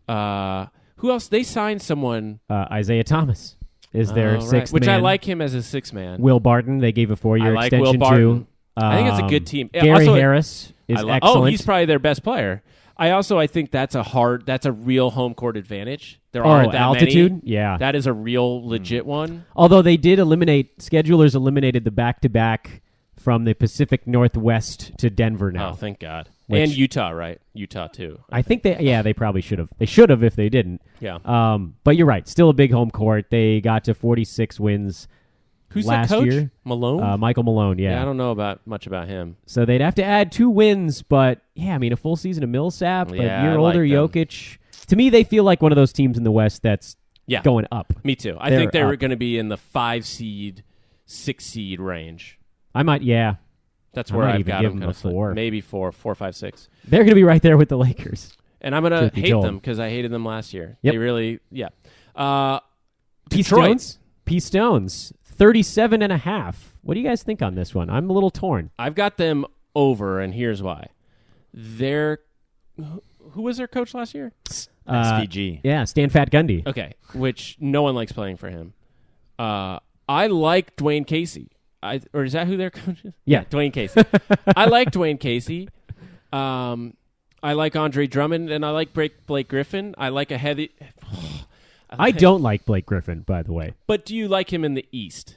Who else? They signed someone. Isaiah Thomas is their sixth which man. I like him as a sixth man. Will Barton, they gave a 4-year like extension Will Barton. to. I think it's a good team. Gary Harris is excellent. Oh, he's probably their best player. I think that's a real home court advantage. There aren't that altitude? many. Yeah. That is a real legit one. Although they did schedulers eliminated the back-to-back from the Pacific Northwest to Denver now. Oh, thank God. And Utah, right? Utah, too. I think they probably should have. They should have if they didn't. Yeah. But you're right. Still a big home court. They got to 46 wins Who's last the coach? year. Malone? Michael Malone, yeah. I don't know much about him. So they'd have to add 2 wins, but yeah, I mean, a full season of Millsap, a year older Jokic. To me, they feel like one of those teams in the West that's going up. Me too. I think they're going to be in the 5 seed, 6 seed range. I might, yeah. That's where I've got them. Kind of 4. Maybe 4, 5, 6. They're going to be right there with the Lakers. And I'm going to hate them because I hated them last year. Yep. They really, P. Stones, 37.5. What do you guys think on this one? I'm a little torn. I've got them over, and here's why. Who was their coach last year? SVG. Yeah, Stan Fat Gundy. Okay, which no one likes playing for him. I like Dwayne Casey. Or is that who their coach is? Yeah, Dwayne Casey. I like Dwayne Casey. I like Andre Drummond, and I like Blake Griffin. I like a heavy... I don't like Blake Griffin, by the way. But do you like him in the East?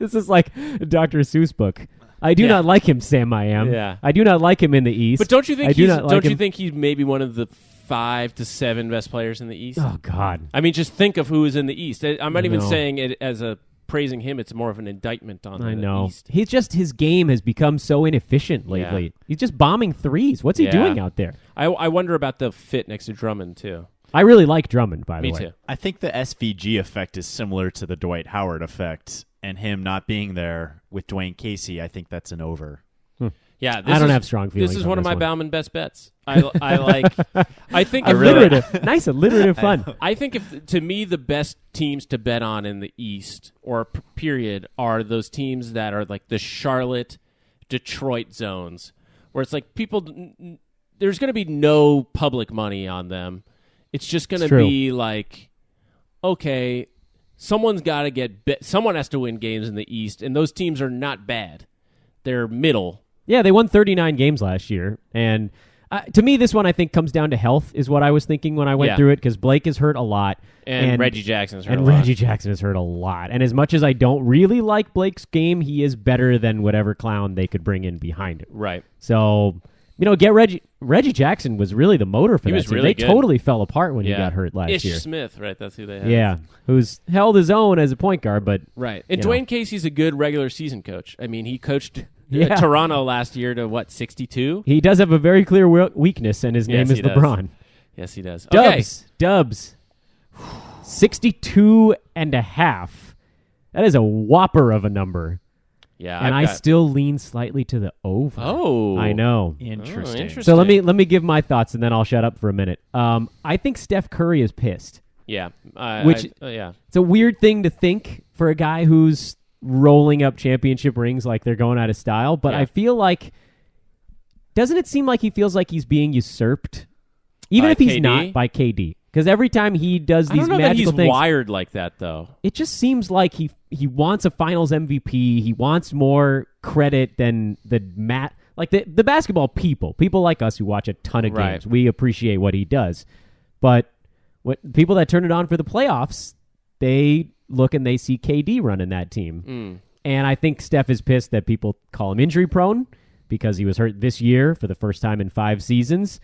This is like a Dr. Seuss book. I do not like him, Sam. I am. Yeah. I do not like him in the East. But don't you think don't you think he's maybe one of the 5 to 7 best players in the East? Oh God. I mean, just think of who is in the East. I'm not even saying it as a praising him. It's more of an indictment on the East. His game has become so inefficient lately. Yeah. He's just bombing threes. What's he doing out there? I wonder about the fit next to Drummond too. I really like Drummond, by the way. Me too. I think the SVG effect is similar to the Dwight Howard effect, and him not being there with Dwayne Casey, I think that's an over. Yeah, I don't have strong feelings. This is one of my one. Bauman best bets. I think alliterative, nice alliterative fun. I think to me the best teams to bet on in the East or period are those teams that are like the Charlotte, Detroit zones, where it's like there's going to be no public money on them. It's just going to be like, okay, someone's got to someone has to win games in the East, and those teams are not bad. They're middle. Yeah, they won 39 games last year, and to me, this one I think comes down to health is what I was thinking when I went through it, because Blake is hurt a lot. And Reggie Jackson's hurt a lot. And Reggie Jackson has hurt a lot. And as much as I don't really like Blake's game, he is better than whatever clown they could bring in behind him. Right. So, get Reggie Jackson was really the motor for that was team. Really they good. totally fell apart when he got hurt last year. Smith, right? That's who they had. Yeah, who's held his own as a point guard, but right. And Dwayne Casey's a good regular season coach. I mean, he coached Toronto last year to 62. He does have a very clear weakness, and his name is LeBron. Yes, he does. Dubs, 62 and a half. That is a whopper of a number. Yeah, and I still lean slightly to the over. Oh, I know. Interesting. So let me give my thoughts, and then I'll shut up for a minute. I think Steph Curry is pissed. Yeah, it's a weird thing to think for a guy who's rolling up championship rings like they're going out of style. But I feel like, doesn't it seem like he feels like he's being usurped, even if he's not, by KD? Because every time he does these magical things, I don't know that he's wired like that, though. It just seems like he wants a Finals MVP. He wants more credit than the basketball people like us who watch a ton of games. We appreciate what he does, but people that turn it on for the playoffs, they look and they see KD running that team. And I think Steph is pissed that people call him injury prone because he was hurt this year for the first time in 5 seasons.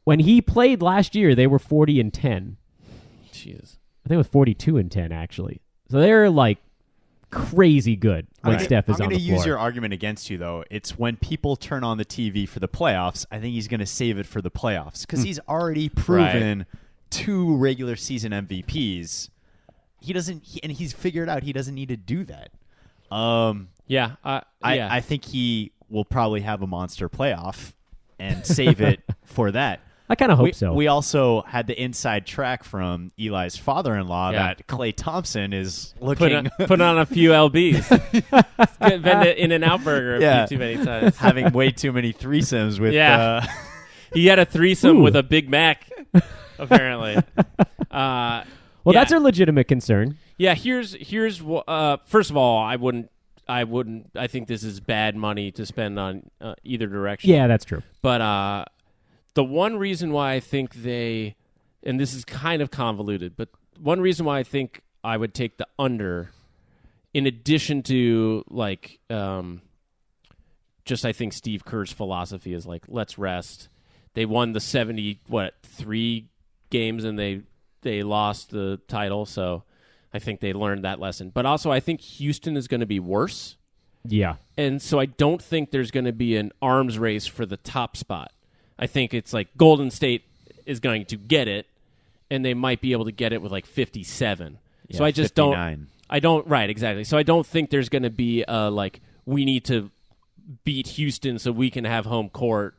When he played last year, they were 40-10. Jeez. I think it was 42-10, actually. So they're like crazy good when Steph is on the floor. I'm going to use your argument against you, though. It's when people turn on the TV for the playoffs, I think he's going to save it for the playoffs because he's already proven 2 regular season MVPs. And he's figured out he doesn't need to do that. I think he will probably have a monster playoff and save it for that. I kind of hope so. We also had the inside track from Eli's father-in-law that Klay Thompson is looking... Put on a few LBs. Been to In-N-Out Burger a few too many times. Having way too many threesomes with... He had a threesome with a Big Mac, apparently. That's a legitimate concern. Yeah, here's first of all, I wouldn't. I think this is bad money to spend on either direction. Yeah, that's true. But the one reason why I think and this is kind of convoluted, but one reason why I think I would take the under, in addition to just I think Steve Kerr's philosophy is like, let's rest. They won the 3 games and they lost the title, so I think they learned that lesson. But also I think Houston is going to be worse. Yeah. And so I don't think there's going to be an arms race for the top spot. I think it's like Golden State is going to get it, and they might be able to get it with 57. Yeah, so I just 59. Right, exactly. So I don't think there's going to be we need to beat Houston so we can have home court.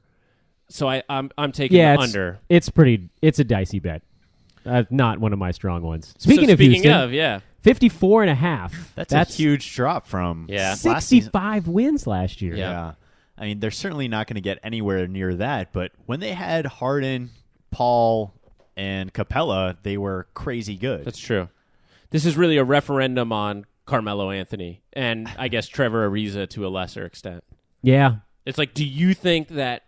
So I'm taking the under. It's a dicey bet. Not one of my strong ones. Speaking of Houston, 54.5. That's a huge drop from 65 wins last year. Yeah. I mean, they're certainly not going to get anywhere near that, but when they had Harden, Paul, and Capella, they were crazy good. That's true. This is really a referendum on Carmelo Anthony and I guess Trevor Ariza to a lesser extent. Yeah. It's like, do you think that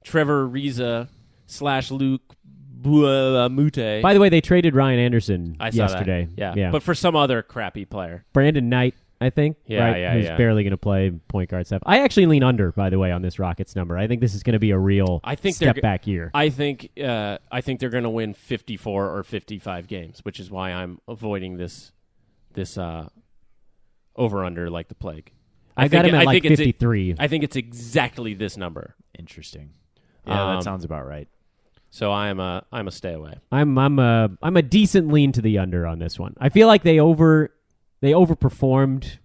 Trevor Ariza / Luke By the way, they traded Ryan Anderson yesterday. Yeah, but for some other crappy player. Brandon Knight I think. Who's barely going to play point guard stuff. I actually lean under, by the way, on this Rockets number. I think this is going to be a real step back year. I think they're going to win 54 or 55 games, which is why I'm avoiding this over under like the plague. I got him at like 53. I think it's exactly this number. Interesting. Yeah, that sounds about right. So I'm a stay away. I'm a decent lean to the under on this one. I feel like they overperformed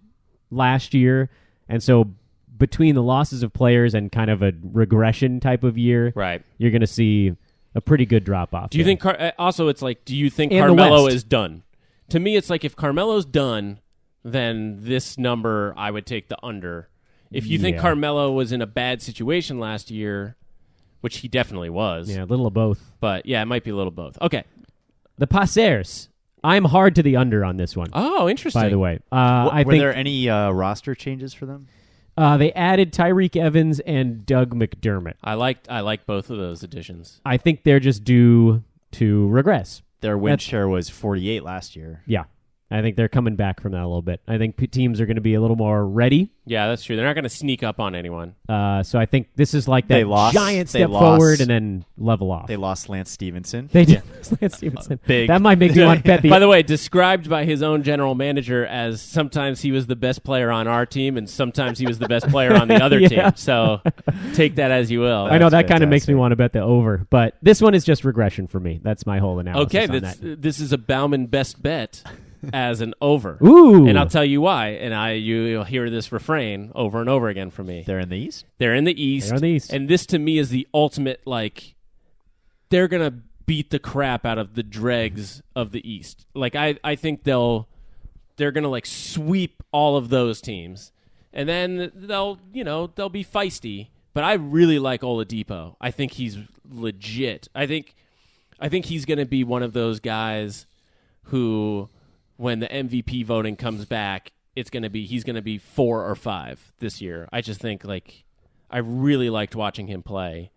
last year, and so between the losses of players and kind of a regression type of year, right, you're going to see a pretty good drop off. Do you think also it's like, do you think Carmelo is done? To me, it's like if Carmelo's done, then this number I would take the under. If you think Carmelo was in a bad situation last year, which he definitely was. Yeah, a little of both. But yeah, it might be a little of both. Okay. The Pacers. I'm hard to the under on this one. Oh, interesting. By the way. Were there any roster changes for them? They added Tyreek Evans and Doug McDermott. I like both of those additions. I think they're just due to regress. Their win share was 48 last year. Yeah. I think they're coming back from that a little bit. I think teams are going to be a little more ready. Yeah, that's true. They're not going to sneak up on anyone. So I think this is like that giant step forward and then level off. They lost Lance Stevenson. They did. Lance Stevenson. Big. That might make me want to bet the... By the way, described by his own general manager as sometimes he was the best player on our team and sometimes he was the best player on the other team. So take that as you will. I know that kind of makes me want to bet the over. But this one is just regression for me. That's my whole analysis on that. This is a Bauman best bet. As an over. Ooh. And I'll tell you why. And you'll hear this refrain over and over again from me. They're in the East? They're in the East. And this to me is the ultimate, like, they're going to beat the crap out of the dregs of the East. Like, I think they're going to, like, sweep all of those teams. And then they'll be feisty. But I really like Oladipo. I think he's legit. I think he's going to be one of those guys who... when the MVP voting comes back, he's going to be 4 or 5 this year. I just think I really liked watching him play.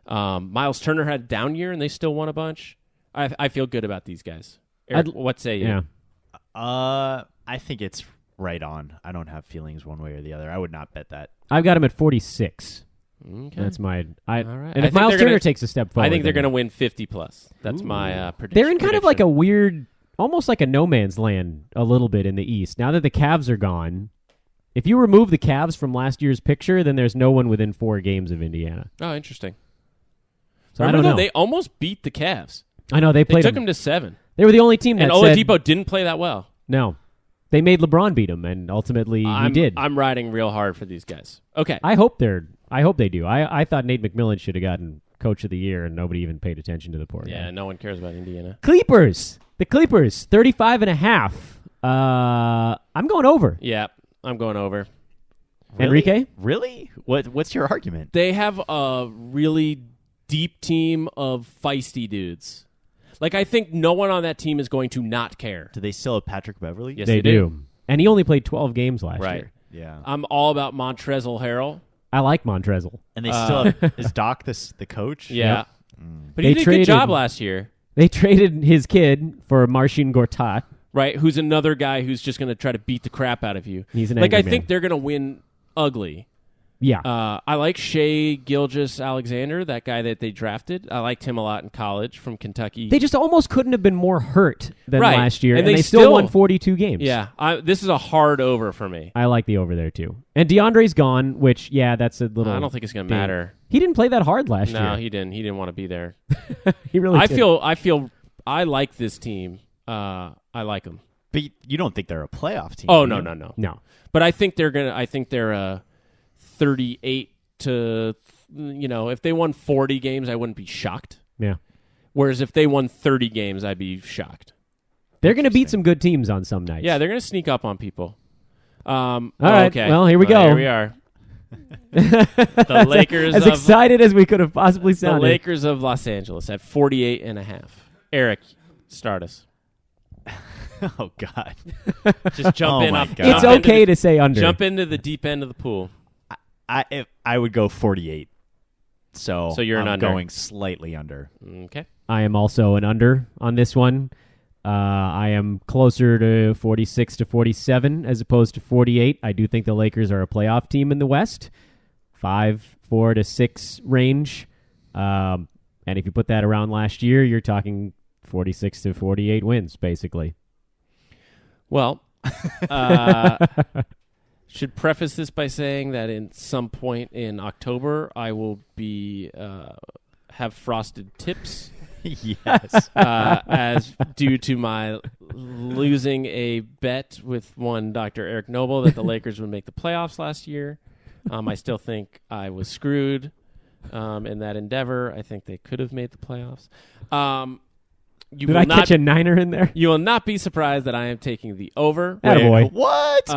Miles Turner had a down year and they still won a bunch. I feel good about these guys. Eric, what say you? Yeah. I think it's right on. I don't have feelings one way or the other. I would not bet that. I've got him at 46. Okay. That's my... All right. And if Miles Turner takes a step forward... I think they're going to win 50 plus. That's my prediction. They're in kind of like a weird... almost like a no man's land a little bit in the East. Now that the Cavs are gone, if you remove the Cavs from last year's picture, then there's no one within 4 games of Indiana. Oh, interesting. So I don't know. They almost beat the Cavs. I know. They took them to 7. They were the only team that and Oladipo didn't play that well. No. They made LeBron beat him, and ultimately he did. I'm riding real hard for these guys. Okay. I hope they do. I thought Nate McMillan should have gotten Coach of the Year, and nobody even paid attention to the poor guy. Yeah, no one cares about Indiana. Clippers. The Clippers, 35.5. I'm going over. Yeah, I'm going over. Really? Enrique? Really? What's your argument? They have a really deep team of feisty dudes. Like, I think no one on that team is going to not care. Do they still have Patrick Beverly? Yes, they do. And he only played 12 games last year. Yeah. I'm all about Montrezl Harrell. I like Montrezl. And they still have... Is Doc the coach? Yeah. Yep. But he did a good job last year. They traded his kid for Marcin Gortat. Right, who's another guy who's just going to try to beat the crap out of you. He's an angry I man. think they're going to win ugly. Yeah. I like Shai Gilgeous-Alexander, that guy that they drafted. I liked him a lot in college from Kentucky. They just almost couldn't have been more hurt than last year, and they still won 42 games. Yeah, this is a hard over for me. I like the over there, too. And DeAndre's gone, which, that's a little... I don't think it's going to matter. He didn't play that hard last year. No, he didn't. He didn't want to be there. He really didn't. I like this team. I like them. But you don't think they're a playoff team? Oh, no. But I think they're a 38 to, if they won 40 games, I wouldn't be shocked. Yeah. Whereas if they won 30 games, I'd be shocked. They're going to beat some good teams on some nights. Yeah, they're going to sneak up on people. All right. Okay. Well, here we go. Here we are. The Lakers as excited as we could have possibly sounded. The Lakers of Los Angeles at 48.5. Eric, start us. Oh, God. Just jump in. It's okay to say under. Jump into the deep end of the pool. I would go 48. So you're an under. Going slightly under. Okay. I am also an under on this one. I am closer to 46 to 47 as opposed to 48. I do think the Lakers are a playoff team in the West, 4 to 6 range. And if you put that around last year, you're talking 46 to 48 wins, basically. Well, should preface this by saying that in some point in October, I will be have frosted tips. Yes. As due to my losing a bet with one Dr. Eric Noble that the Lakers would make the playoffs last year. I still think I was screwed in that endeavor. I think they could have made the playoffs. Did I catch a Niner in there? You will not be surprised that I am taking the over. Attaboy. What?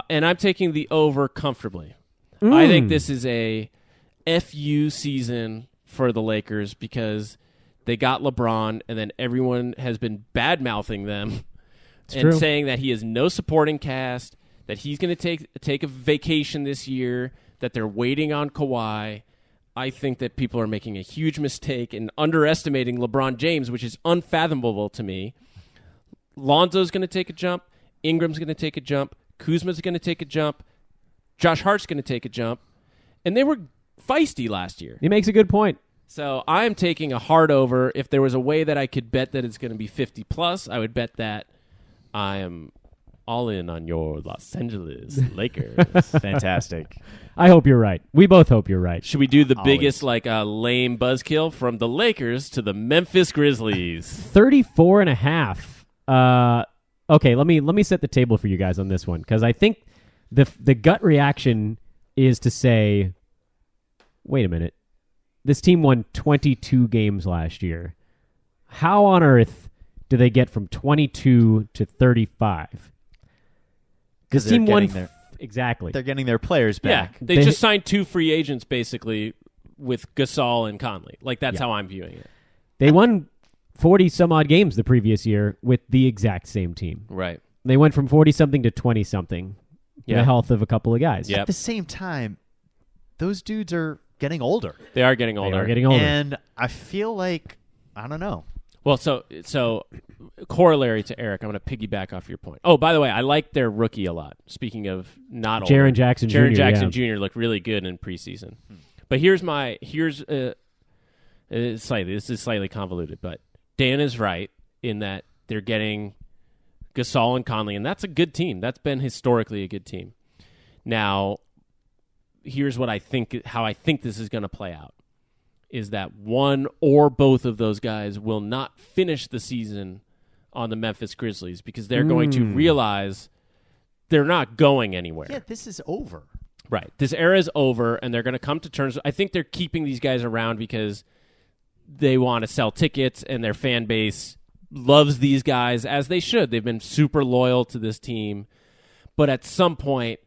And I'm taking the over comfortably. I think this is a FU season for the Lakers because they got LeBron, and then everyone has been bad-mouthing them saying that he has no supporting cast, that he's going to take a vacation this year, that they're waiting on Kawhi. I think that people are making a huge mistake in underestimating LeBron James, which is unfathomable to me. Lonzo's going to take a jump. Ingram's going to take a jump. Kuzma's going to take a jump. Josh Hart's going to take a jump. And they were feisty last year. He makes a good point. So I am taking a hard over. If there was a way that I could bet that it's going to be 50+, I would bet that. I am all in on your Los Angeles Lakers. Fantastic. I hope you're right. We both hope you're right. Should we do the biggest lame buzzkill from the Lakers to the Memphis Grizzlies? 34.5. Okay, let me set the table for you guys on this one because I think the gut reaction is to say, wait a minute. This team won 22 games last year. How on earth do they get from 22 to 35? This team won exactly. They're getting their players back. Yeah, they just signed 2 free agents basically with Gasol and Conley. Like that's how I'm viewing it. They won 40 some odd games the previous year with the exact same team. Right. They went from 40 something to 20 something. The health of a couple of guys. At the same time, those dudes are getting older. They are getting older. And I feel like, I don't know. Well, so corollary to Eric, I'm going to piggyback off your point. Oh, by the way, I like their rookie a lot. Speaking of not older. Jaren Jackson Jr. looked really good in preseason. But this is slightly convoluted, but Dan is right in that they're getting Gasol and Conley, and that's a good team. That's been historically a good team. Now, here's what how I think this is going to play out, is that one or both of those guys will not finish the season on the Memphis Grizzlies because they're going to realize they're not going anywhere. Yeah, this is over. Right. This era is over, and they're going to come to terms. I think they're keeping these guys around because they want to sell tickets, and their fan base loves these guys, as they should. They've been super loyal to this team. But at some point,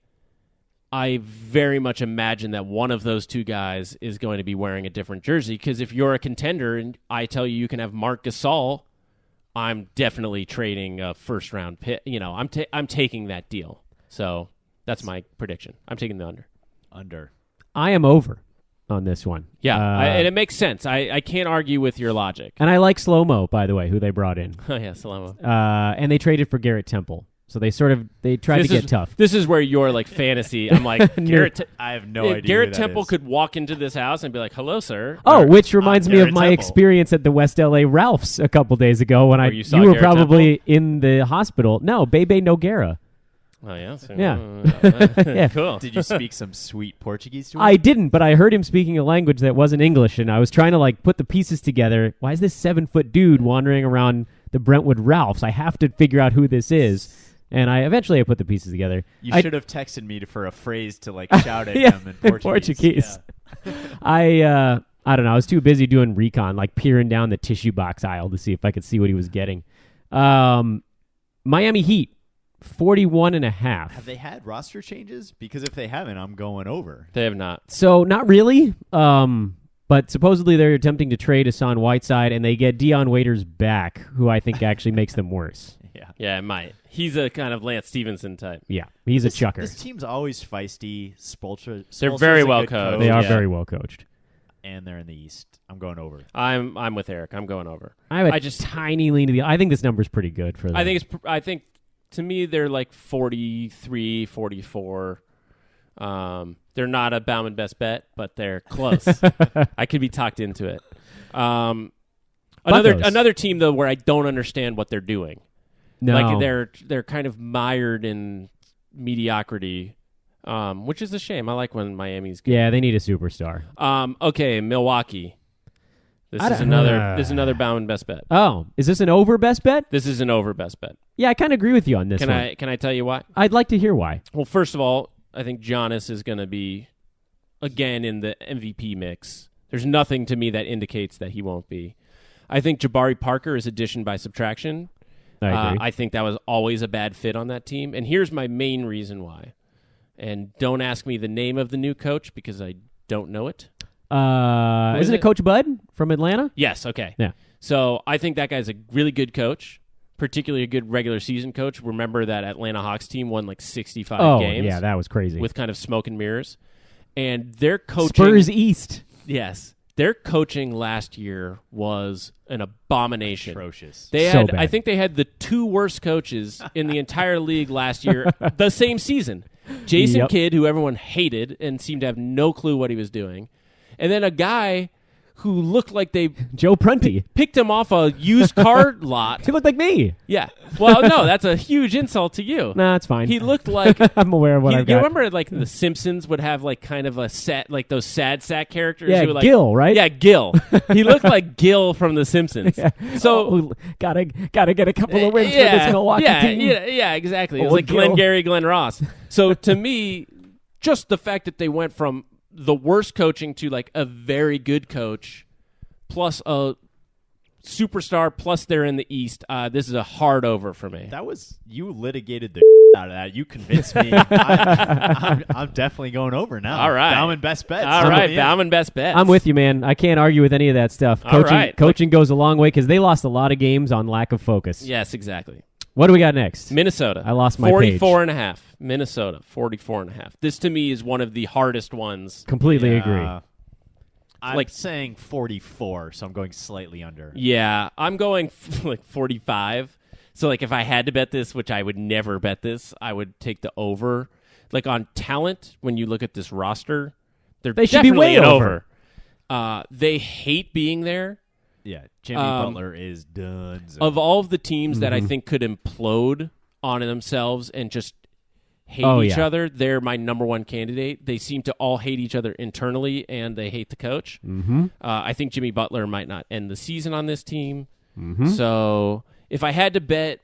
I very much imagine that one of those two guys is going to be wearing a different jersey, because if you're a contender and I tell you can have Marc Gasol, I'm definitely trading a first-round pick. I'm taking that deal. So that's my prediction. I'm taking the under. Under. I am over on this one. Yeah, and it makes sense. I can't argue with your logic. And I like Slow-Mo, by the way, who they brought in. Oh, yeah, Slow-Mo. And they traded for Garrett Temple. So they tried to get tough. This is where you're like fantasy. I'm like, I have no idea. Garrett Temple could walk into this house and be like, "Hello, sir." Oh, which reminds me of my experience at the West LA Ralphs a couple days ago when you were probably Temple? In the hospital. No, Bebe Nogueira. Oh yeah, so, yeah. Cool. Did you speak some sweet Portuguese to him? I didn't, but I heard him speaking a language that wasn't English, and I was trying to put the pieces together. Why is this 7-foot dude wandering around the Brentwood Ralphs? I have to figure out who this is. And I put the pieces together. You should have texted me for a phrase to shout at him in Portuguese. Yeah. I don't know. I was too busy doing recon, peering down the tissue box aisle to see if I could see what he was getting. Miami Heat, 41.5. Have they had roster changes? Because if they haven't, I'm going over. They have not. So not really. But supposedly they're attempting to trade Hassan Whiteside, and they get Dion Waiters back, who I think actually makes them worse. Yeah, it might. He's a kind of Lance Stevenson type. Yeah, he's a chucker. This team's always feisty. They're very well coached. They are very well coached. and they're in the East. I'm going over. I'm with Eric. I'm going over. I have tiny lean to the. I think this number's pretty good for them. I think to me they're like 43, 44. They're not a Bauman best bet, but they're close. I could be talked into it. Another team though where I don't understand what they're doing. No. Like they're kind of mired in mediocrity, which is a shame. I like when Miami's good. Yeah, they need a superstar. Okay, Milwaukee. This is another Bauman best bet. Oh, is this an over best bet? This is an over best bet. Yeah, I kind of agree with you on this one. Can I tell you why? I'd like to hear why. Well, first of all, I think Giannis is going to be again in the MVP mix. There's nothing to me that indicates that he won't be. I think Jabari Parker is addition by subtraction. I agree. I think that was always a bad fit on that team. And here's my main reason why. And don't ask me the name of the new coach because I don't know it. Isn't it Coach Bud from Atlanta? Yes, okay. Yeah. So I think that guy's a really good coach, particularly a good regular season coach. Remember that Atlanta Hawks team won like 65 games. Yeah, that was crazy. With kind of smoke and mirrors. And their coaching... Spurs East. Yes. Their coaching last year was an abomination. Atrocious. I think they had the two worst coaches in the entire league last year, the same season. Jason Kidd, who everyone hated and seemed to have no clue what he was doing. And then a guy who looked like they Joe Prunty picked him off a used car lot. He looked like me. Yeah. Well, no, that's a huge insult to you. Nah, it's fine. He looked like I'm aware of what I've got. You remember like the Simpsons would have like kind of a set like those sad sack characters? Yeah, who, like, Gil, right? Yeah, Gil. He looked like Gil from the Simpsons. Yeah. So gotta get a couple of wins for this Milwaukee team. Yeah, exactly. It was like Glengarry Glen Ross. So to me, just the fact that they went from the worst coaching to like a very good coach plus a superstar plus they're in the East, this is a hard over for me. You litigated the out of that. You convinced me. I'm definitely going over now. All right. Bauman best bet. All right, Bauman best bet. I'm with you, man. I can't argue with any of that stuff. Coaching goes a long way because they lost a lot of games on lack of focus. Yes, exactly. What do we got next? Minnesota. I lost my 44.5. Minnesota, 44.5. This to me is one of the hardest ones. Completely agree. I'm saying 44, so I'm going slightly under. Yeah, I'm going like 45. So like if I had to bet this, which I would never bet this, I would take the over. Like on talent, when you look at this roster, they should be way over. They hate being there. Yeah, Jimmy Butler is done. Of all of the teams that I think could implode on themselves and just hate each other, they're my number one candidate. They seem to all hate each other internally, and they hate the coach. Mm-hmm. I think Jimmy Butler might not end the season on this team. Mm-hmm. So if I had to bet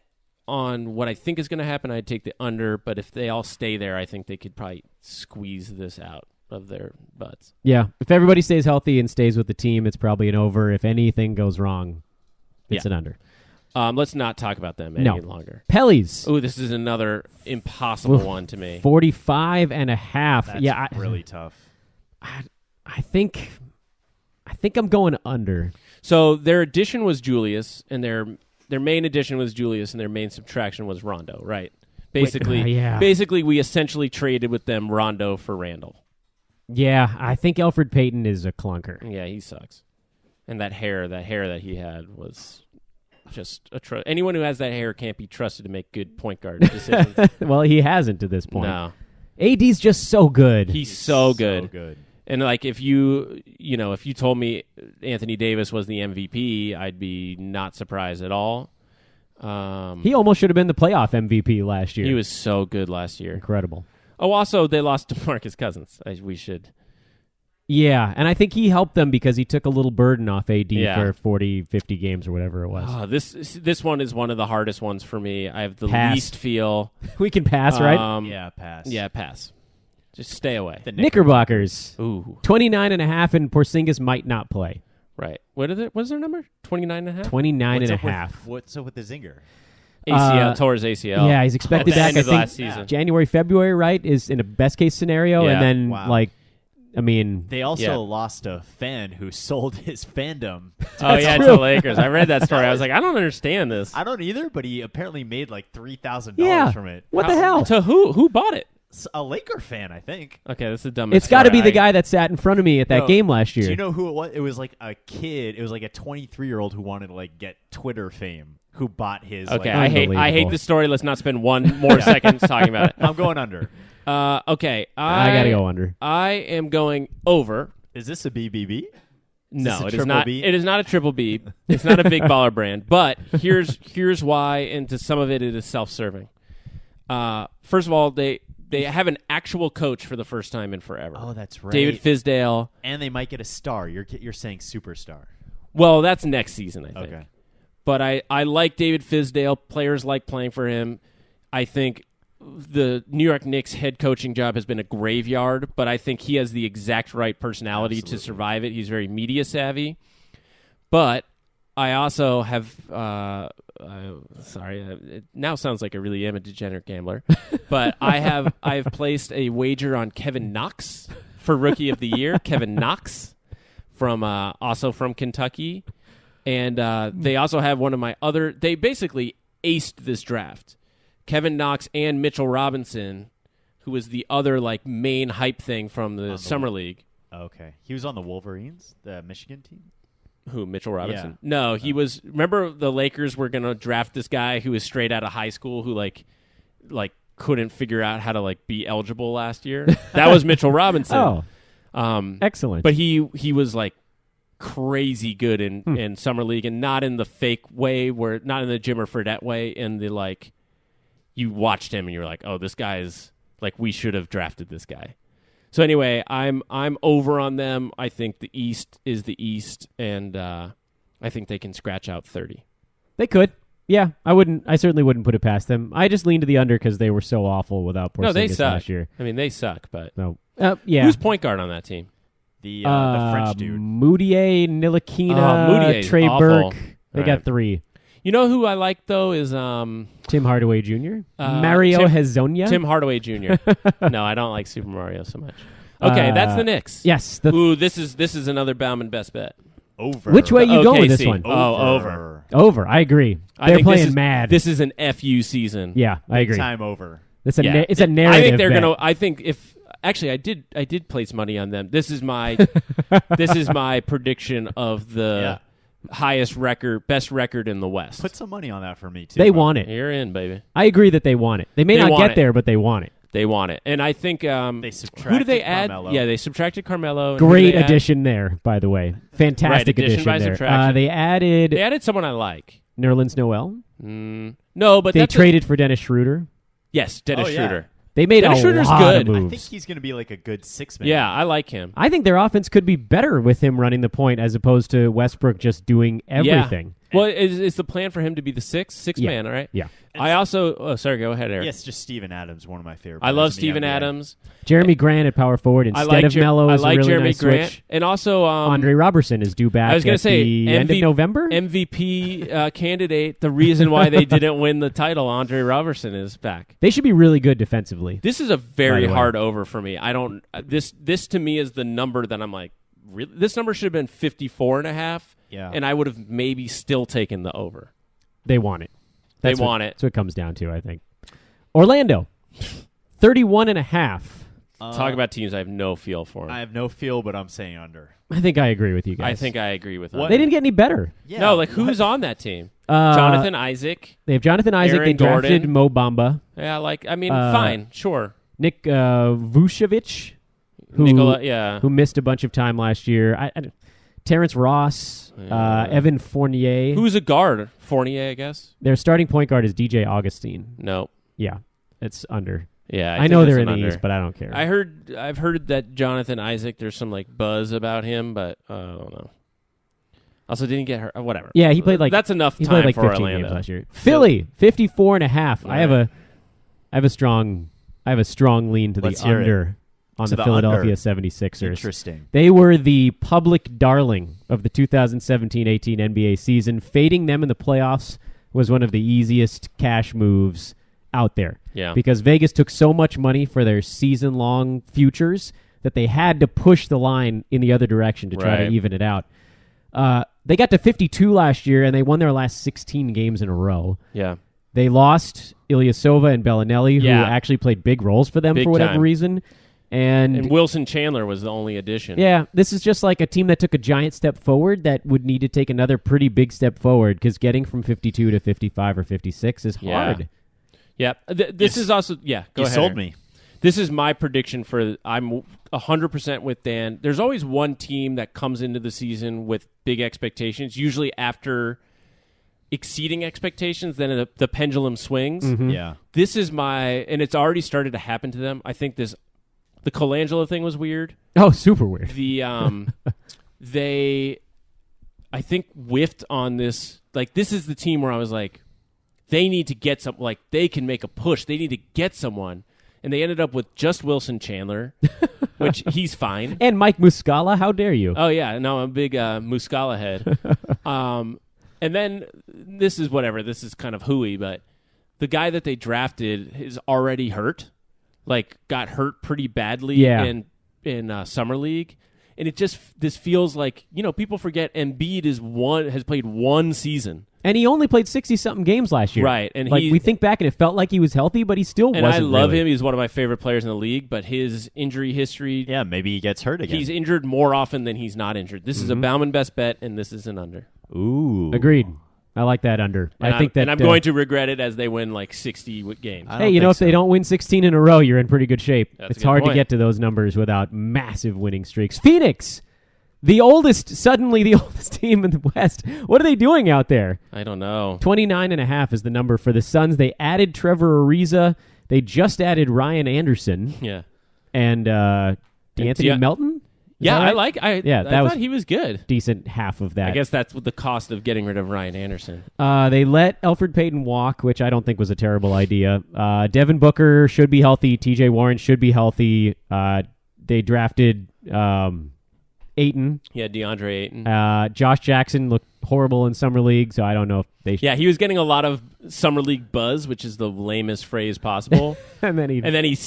on what I think is going to happen, I'd take the under. But if they all stay there, I think they could probably squeeze this out of their butts. Yeah. If everybody stays healthy and stays with the team, it's probably an over. If anything goes wrong, it's an under. Let's not talk about them any longer. Pellies. Oh, this is another impossible one to me. 45.5. That's really tough. I think I'm going under. So their addition was Julius, and their main addition was Julius, and their main subtraction was Rondo, right? Basically, we essentially traded with them Rondo for Randall. Yeah, I think Elfrid Payton is a clunker. Yeah, he sucks. And that hair that he had was just anyone who has that hair can't be trusted to make good point guard decisions. Well, he hasn't to this point. No. AD's just so good. He's so good. And like if you told me Anthony Davis was the MVP, I'd be not surprised at all. He almost should have been the playoff MVP last year. He was so good last year. Incredible. Oh, also, they lost DeMarcus Cousins. We should. Yeah, and I think he helped them because he took a little burden off AD for 40, 50 games or whatever it was. This one is one of the hardest ones for me. I have the least feel. We can pass, right? Yeah, pass. Yeah, pass. Just stay away. The Knickerbockers. Ooh. 29.5, and Porzingis might not play. Right. What's their number? 29.5? 29.5. What's up with the zinger? ACL, tore his ACL. Yeah, he's expected back, I think, last season. January, February, right, is in a best-case scenario. Yeah. And then, they also lost a fan who sold his fandom. To the Lakers. I read that story. I was like, I don't understand this. I don't either, but he apparently made like $3,000 from it. What the hell? To who? Who bought it? A Laker fan, I think. Okay, that's the dumbest. It's got to be the guy that sat in front of me at that game last year. Do you know who it was? It was like a kid. It was like a 23-year-old who wanted to like get Twitter fame, who bought his. Okay, like, I hate this story. Let's not spend one more seconds talking about it. I'm going under. Okay, I gotta go under. I am going over. Is this a BBB? No, it is not. B? It is not a triple B. It's not a big baller brand. But here's why, and to some of it is self-serving. First of all, they have an actual coach for the first time in forever. Oh, that's right. David Fizdale. And they might get a star. You're saying superstar. Well, that's next season, I think. Okay. But I like David Fizdale. Players like playing for him. I think the New York Knicks head coaching job has been a graveyard, but I think he has the exact right personality to survive it. He's very media savvy. But I also have it now sounds like I really am a degenerate gambler, but I've placed a wager on Kevin Knox for Rookie of the Year. Kevin Knox also from Kentucky, and they also have one of my other. They basically aced this draft. Kevin Knox and Mitchell Robinson, who was the other like main hype thing from the summer league. Okay, he was on the Wolverines, the Michigan team. Who, Mitchell Robinson? Yeah. No, he was. Remember, the Lakers were going to draft this guy who was straight out of high school, who like couldn't figure out how to like be eligible last year. That was Mitchell Robinson. Excellent. But he was like crazy good in summer league, and not in the fake way, where not in the Jimmer Fredette way. In the like, you watched him and you were like, oh, this guy's like, we should have drafted this guy. So anyway, I'm over on them. I think the East is the East, and I think they can scratch out 30. They could. Yeah, I certainly wouldn't put it past them. I just leaned to the under because they were so awful without Porzingis last year. I mean, they suck, but no. Yeah. Who's point guard on that team? The French dude. Moutier, Ntilikina, Trey awful. Burke. They got 3. You know who I like, though, is Tim Hardaway Jr.? Mario Hezonja? Tim Hardaway Jr. No, I don't like Super Mario so much. Okay, that's the Knicks. Yes. Ooh, this is another Bauman best bet. Over. Which way you going with this one? Over. Over. I agree. They're playing mad. This is an FU season. Yeah, I agree. Big time over. It's a narrative. I think they're bet. gonna. I think if actually I did place money on them. This is my prediction of the best record in the West. Put some money on that for me too. They want it. You're in, baby. I agree that they want it. They may not get there, but they want it. They want it, and I think they subtracted who did they add? Carmelo. Yeah, they subtracted Carmelo. Great addition there, by the way. Fantastic addition by there. subtraction. They added someone I like. Nerlens Noel. No, but they traded for Dennis Schroeder. Yes, Dennis Schroeder. They made Dennis Schroeder's lot good. of moves. I think he's going to be like a good 6-man. Yeah, I like him. I think their offense could be better with him running the point as opposed to Westbrook just doing everything. Well, is the plan for him to be the sixth man, all right? Yeah. I also... sorry, go ahead, Eric. Yes, just Steven Adams, one of my favorite I love players in the Steven NBA. Adams. Jeremy Grant at power forward instead of Melo is a really Jeremy nice Grant. switch. And also... Andre Robertson is due back I was gonna at say, the end of November? MVP candidate. The reason why they didn't win the title, Andre Robertson is back. They should be really good defensively. This is a very hard over for me. I don't... This to me is the number that I'm like, really? This number should have been 54.5. Yeah. And I would have maybe still taken the over. They want it. That's want it. That's what it comes down to, I think. Orlando, 31.5. Talk about teams I have no feel for. I have no feel, but I'm saying under. I think I agree with you guys. I think I agree with that. They didn't get any better. Yeah, no, like who's on that team? Jonathan Isaac. They have Jonathan Isaac. Aaron they drafted Gordon. Mo Bamba. Yeah, fine, sure. Nick Vucevic, who missed a bunch of time last year. Terrence Ross, Evan Fournier. Who's a guard? Fournier, I guess. Their starting point guard is DJ Augustine. No. Yeah, it's under. Yeah, I know they're in the East, but I don't care. I've heard that Jonathan Isaac. There's some like buzz about him, but I don't know. Also, didn't get hurt. Whatever. Yeah, he played like that's enough he time played like for 15 Orlando games last year. Philly 54.5. All I have a strong lean to Let's the hear under on to the the Philadelphia under. 76ers. Interesting. They were the public darling of the 2017-18 NBA season. Fading them in the playoffs was one of the easiest cash moves out there. Yeah. Because Vegas took so much money for their season-long futures that they had to push the line in the other direction to try to even it out. They got to 52 last year, and they won their last 16 games in a row. Yeah. They lost Ilyasova and Bellinelli, who actually played big roles for them for whatever reason. And Wilson Chandler was the only addition. Yeah, this is just like a team that took a giant step forward that would need to take another pretty big step forward because getting from 52 to 55 or 56 is hard. Yeah. This is also... Yeah, go ahead. You sold me. This is my prediction for... I'm 100% with Dan. There's always one team that comes into the season with big expectations, usually after exceeding expectations, then the pendulum swings. Mm-hmm. Yeah. This is my... And it's already started to happen to them. I think the Colangelo thing was weird. Oh, super weird. They, I think, whiffed on this. Like, this is the team where I was like, they need to get some. Like, they can make a push. They need to get someone, and they ended up with just Wilson Chandler, which he's fine. And Mike Muscala, how dare you? Oh yeah, no, I'm a big Muscala head. And then this is whatever. This is kind of hooey, but the guy that they drafted is already hurt. Like, got hurt pretty badly in Summer League. And this feels like, people forget Embiid has played one season. And he only played 60-something games last year. Right. And we think back and it felt like he was healthy, but he still wasn't. And I love really. him. He's one of my favorite players in the league, but his injury history... Yeah, maybe he gets hurt again. He's injured more often than he's not injured. This is a Bauman best bet, and this is an under. Ooh. Agreed. I like that under. And I think that, and I'm going to regret it as they win like 60 games. Hey, if they don't win 16 in a row, you're in pretty good shape. That's it's hard to get to those numbers without massive winning streaks. Phoenix, suddenly the oldest team in the West. What are they doing out there? I don't know. 29.5 is the number for the Suns. They added Trevor Ariza. They just added Ryan Anderson. Yeah. And Anthony Melton? Yeah, right? I thought he was good. Decent half of that. I guess that's the cost of getting rid of Ryan Anderson. They let Elfrid Payton walk, which I don't think was a terrible idea. Devin Booker should be healthy. TJ Warren should be healthy. They drafted Ayton. Yeah, DeAndre Ayton. Josh Jackson looked horrible in Summer League, so I don't know if they should. Yeah, he was getting a lot of Summer League buzz, which is the lamest phrase possible. and then he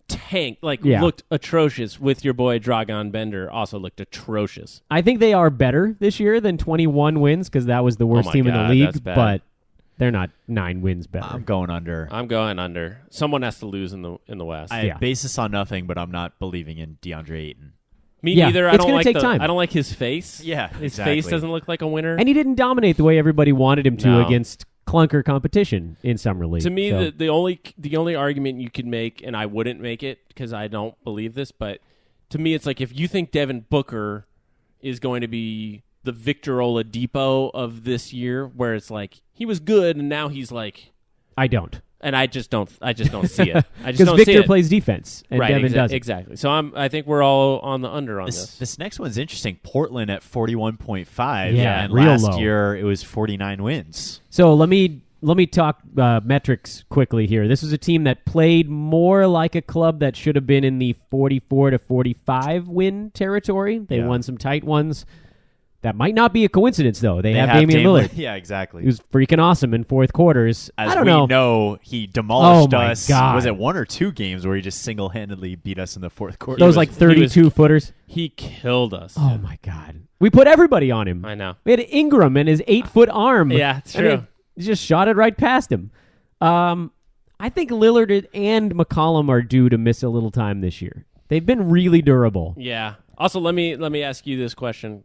tanked, looked atrocious with your boy Dragan Bender, also looked atrocious. I think they are better this year than 21 wins because that was the worst team in the league, but they're not 9 wins better. I'm going under. Someone has to lose in the West. I base this on nothing, but I'm not believing in DeAndre Ayton. Me neither. It's going to take time. I don't like his face. Yeah, his face doesn't look like a winner. And he didn't dominate the way everybody wanted him to against clunker competition in Summer League. To me, the only argument you could make, and I wouldn't make it because I don't believe this, but to me, it's like if you think Devin Booker is going to be the Victor Oladipo of this year, where it's like he was good and now he's like, I don't. And I just don't see it. Because Victor plays defense and Devin doesn't. Exactly. So I think we're all on the under on this. This next one's interesting. Portland at 41.5. Yeah, and real last low. year it was 49 wins. So let me talk metrics quickly here. This was a team that played more like a club that should have been in the 44 to 45 win territory. They won some tight ones. That might not be a coincidence, though. They have Damian Lillard. Yeah, exactly. He was freaking awesome in fourth quarters. As I don't we know, he demolished my us. God. Was it 1 or 2 games where he just single-handedly beat us in the fourth quarter? Those 32-footers. He killed us. Oh, my God. We put everybody on him. I know. We had Ingram and his 8-foot arm. Yeah, it's true. He just shot it right past him. I think Lillard and McCollum are due to miss a little time this year. They've been really durable. Yeah. Also, let me ask you this question,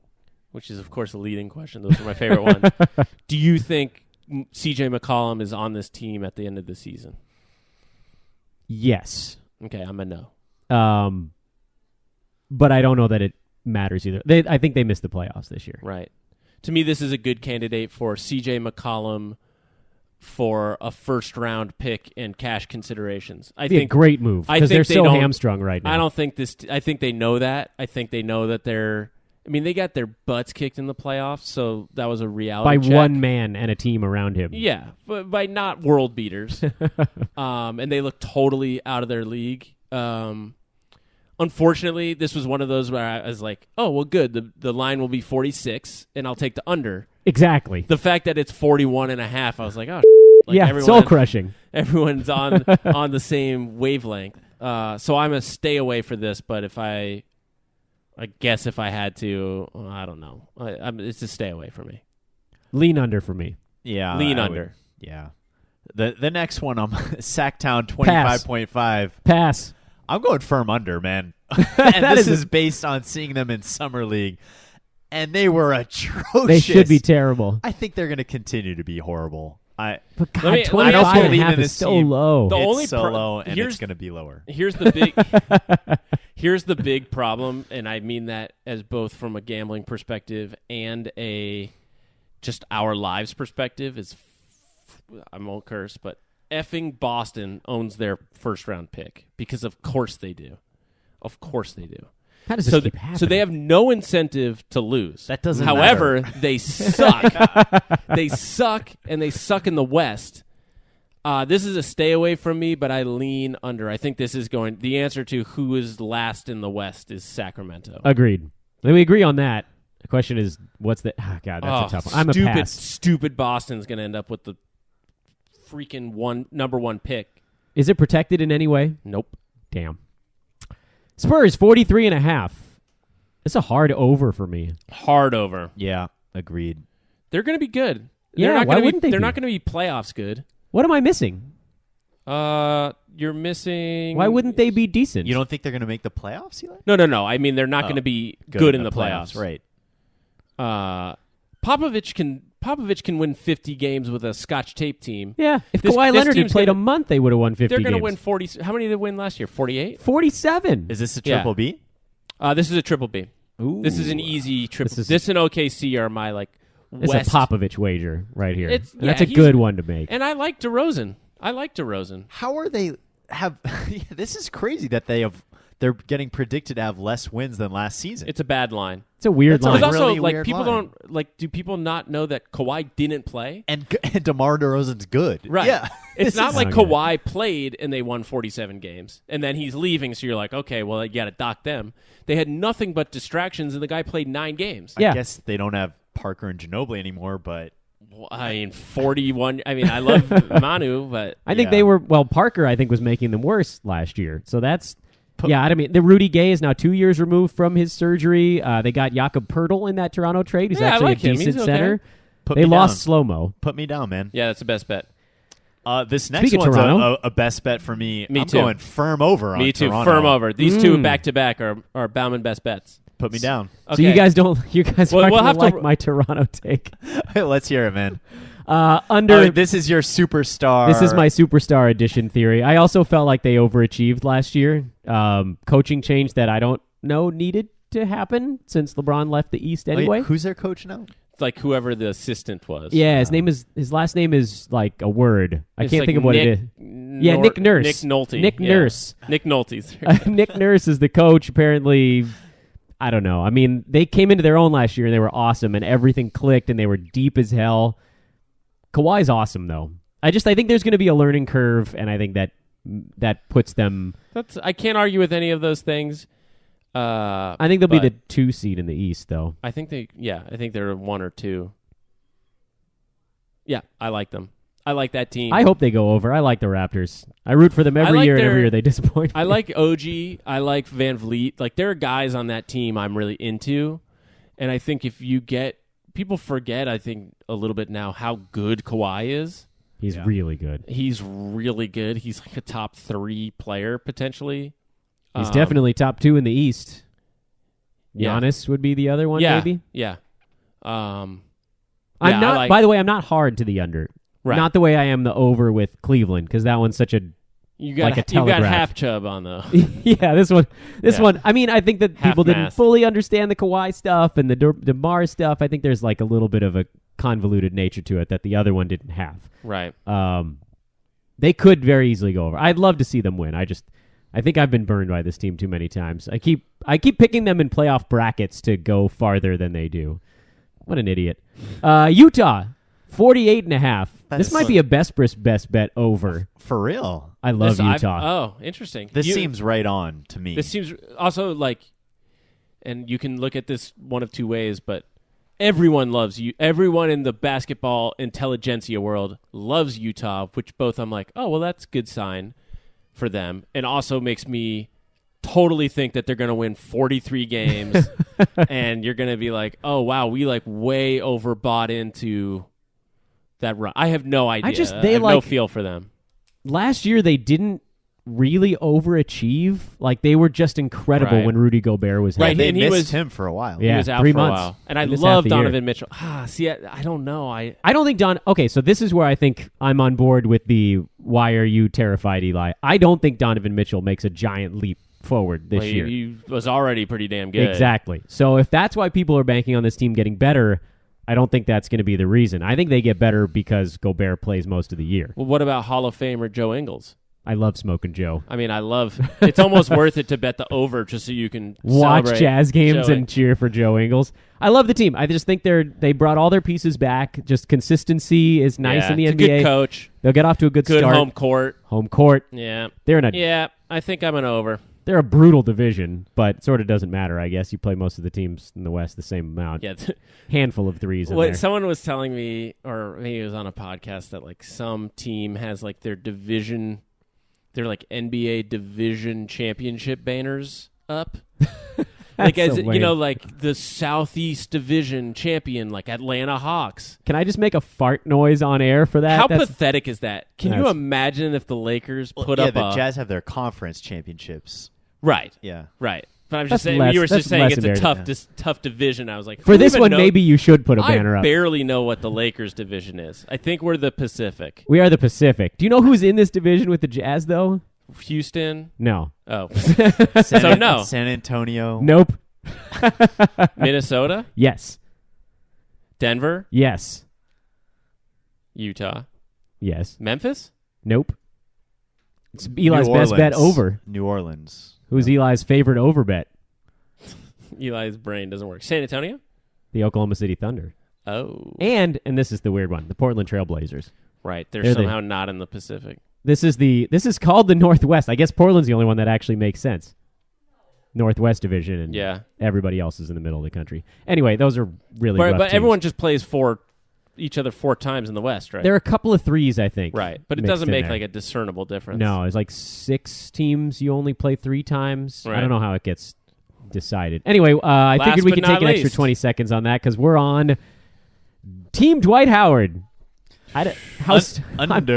which is, of course, a leading question. Those are my favorite ones. Do you think C.J. McCollum is on this team at the end of the season? Yes. Okay, I'm a no. But I don't know that it matters either. I think they missed the playoffs this year. Right. To me, this is a good candidate for C.J. McCollum for a first-round pick and cash considerations. I think a great move because they're so hamstrung right now. I don't think this. I think they know that. I think they know that they're. I mean, they got their butts kicked in the playoffs, so that was a reality by check. one man and a team around him. Yeah, but by not world beaters, and they look totally out of their league. Unfortunately, this was one of those where I was like, "Oh, well, good. The line will be 46, and I'll take the under." Exactly. The fact that it's 41.5, I was like, "Oh, soul crushing." Everyone's on the same wavelength. So I'm gonna stay away for this. But if I guess if I had to, I don't know. It's a stay away for me. Lean under for me. Yeah, lean under. Yeah. The next one, Sacktown 25.5. Pass. I'm going firm under, man. And this is based on seeing them in Summer League. And they were atrocious. They should be terrible. I think they're going to continue to be horrible. But God, Let me 25.5 is so low. It's so low, and it's going to be lower. Here's the big here's the big problem, and I mean that as both from a gambling perspective and a just our lives perspective. Is I won't curse, but effing Boston owns their first round pick because of course they do. Of course they do. How does this keep happening? So they have no incentive to lose. That doesn't However, matter. they suck. They suck, and they suck in the West. This is a stay away from me, but I lean under. I think this is going. The answer to who is last in the West is Sacramento. Agreed. We agree on that. The question is, what's the? Oh God, that's a tough one. I'm a pass. Stupid Boston's going to end up with the freaking number one pick. Is it protected in any way? Nope. Damn. Spurs 43.5. It's a hard over for me. Hard over. Yeah, agreed. They're going to be good. Yeah, why wouldn't they? They're not going to be playoffs good. What am I missing? You're missing. Why wouldn't they be decent? You don't think they're going to make the playoffs, Eli? No. I mean, they're not going to be good in the playoffs. Right. Popovich can win 50 games with a Scotch tape team. Yeah, if Kawhi Leonard had played a month, they would have won 50 They're going to games. win 40. How many did they win last year? 48? 47. Is this a triple B? This is a triple B. Ooh. This is an easy triple. This and OKC are my It's West. a Popovich wager right here. It's- and that's yeah, a good one to make. And I like DeRozan. How are they this is crazy that they're getting predicted to have less wins than last season. It's a bad line. It's a weird That's a line. Because also, really weird people line. don't do people not know that Kawhi didn't play? And DeMar DeRozan's good. Right. Yeah. It's not like I don't get Kawhi played and they won 47 games, and then he's leaving, so you're like, okay, well, you got to dock them. They had nothing but distractions, and the guy played 9 games. Yeah. I guess they don't have Parker and Ginobili anymore, but Well, I mean, 41. I mean, I love Manu, but I think they were, Parker, I think, was making them worse last year. So that's, I mean, the Rudy Gay is now 2 years removed from his surgery. They got Jakob Pertl in that Toronto trade, who's Yeah, I actually like a him. decent He's center. okay. They lost Slow-Mo. Put me down, man. yeah, that's the best bet. This next Speaking of one's Toronto. a best bet for me. Me I'm too. going firm over on Me too. Toronto. Firm over. These two back-to-back are Bauman best bets. Put me down. So you guys aren't We'll going have to to- like my Toronto take. Let's hear it, man. Under This is your superstar. This is my superstar edition theory. I also felt like they overachieved last year. Coaching change that I don't know needed to happen since LeBron left the East anyway. Wait, who's their coach now? It's like whoever the assistant was. Yeah, his last name is like a word. I It's can't like think of what Nick it is. Yeah, Nick Nurse. Nick Nolte. Nick Yeah. Nurse. Nick Nolte. Nick Nurse is the coach. Apparently, I don't know. I mean, they came into their own last year and they were awesome and everything clicked and they were deep as hell. Kawhi's awesome though. I think there's going to be a learning curve, and I think that puts them. I can't argue with any of those things. I think they'll be but the 2 seed in the East though. I think they're 1 or 2. Yeah, I like them. I like that team. I hope they go over. I like the Raptors. I root for them every like year, and their- every year they disappoint. I like OG. I like Van Vliet. Like, there are guys on that team I'm really into. And I think if you get... People forget, I think, a little bit now how good Kawhi is. He's really good. He's really good. He's like a top 3 player, potentially. He's definitely top 2 in the East. Yeah. Giannis would be the other one, Yeah. maybe? Yeah. I'm not. By the way, I'm not hard to the under. Right. Not the way I am the over with Cleveland, because that one's such a You got like a you got telegraph. half Chubb on though. yeah. This one. I mean, I think that people didn't Half-mast. fully understand the Kawhi stuff and the DeMar stuff. I think there's like a little bit of a convoluted nature to it that the other one didn't have. Right. They could very easily go over. I'd love to see them win. I think I've been burned by this team too many times. I keep picking them in playoff brackets to go farther than they do. What an idiot. Utah, 48.5. This might be a best bet over. For real. I love Utah. Interesting. This seems right on to me. This seems also like, and you can look at this one of 2 ways, but everyone loves you. Everyone in the basketball intelligentsia world loves Utah, which both I'm like, oh, well, that's a good sign for them. And also makes me totally think that they're going to win 43 games and you're going to be like, oh, wow, we like way overbought into that run. I have no idea. They I have no feel for them. Last year they didn't really overachieve. Like they were just incredible when Rudy Gobert was right. healthy. And he missed him for a while. Yeah, he was out 3 for months. a while. And I love Donovan Mitchell. See, I don't know. I don't think Okay, so this is where I think I'm on board with the why are you terrified, Eli? I don't think Donovan Mitchell makes a giant leap forward this year. He was already pretty damn good. Exactly. So if that's why people are banking on this team getting better, I don't think that's going to be the reason. I think they get better because Gobert plays most of the year. Well, what about Hall of Famer Joe Ingles? I love Smoking Joe. I mean, it's almost worth it to bet the over just so you can watch Jazz games Joey. And cheer for Joe Ingles. I love the team. I just think they brought all their pieces back. Just consistency is nice in the it's NBA. A good coach. They'll get off to a good start. Good home court. Home court. Yeah. They're I think I'm an over. They're a brutal division, but it sort of doesn't matter, I guess. You play most of the teams in the West the same amount. Yeah. Handful of threes in there. Someone was telling me, or maybe it was on a podcast, that like some team has like their division, their like NBA division championship banners up. Like as so you know, like the Southeast Division champion, like Atlanta Hawks. Can I just make a fart noise on air for that? How pathetic is that? Can you imagine if the Lakers put up the Jazz have their conference championships. Right. Yeah. Right. But I'm just saying, less, you were just saying it's a embarrassing. tough division. I was like, for this one, maybe you should put a banner up. I barely know what the Lakers division is. I think we're the Pacific. We are the Pacific. Do you know who's in this division with the Jazz, though? Houston? No. Oh. So no. San Antonio? Nope. Minnesota? Yes. Denver? Yes. Utah? Yes. Memphis? Nope. It's Eli's best bet over. New Orleans. Who's Eli's favorite over bet? Eli's brain doesn't work. San Antonio? The Oklahoma City Thunder. Oh. And this is the weird one, the Portland Trail Blazers. Right. They're somehow not in the Pacific. This is called the Northwest. I guess Portland's the only one that actually makes sense. Northwest Division, and everybody else is in the middle of the country. Anyway, those are really rough But teams. everyone just plays each other 4 times in the West, right? There are a couple of threes, I think. Right, but it doesn't make like a discernible difference. No, it's like 6 teams. You only play 3 times. Right. I don't know how it gets decided. Anyway, I figured we could take an extra 20 seconds on that because we're on Team Dwight Howard.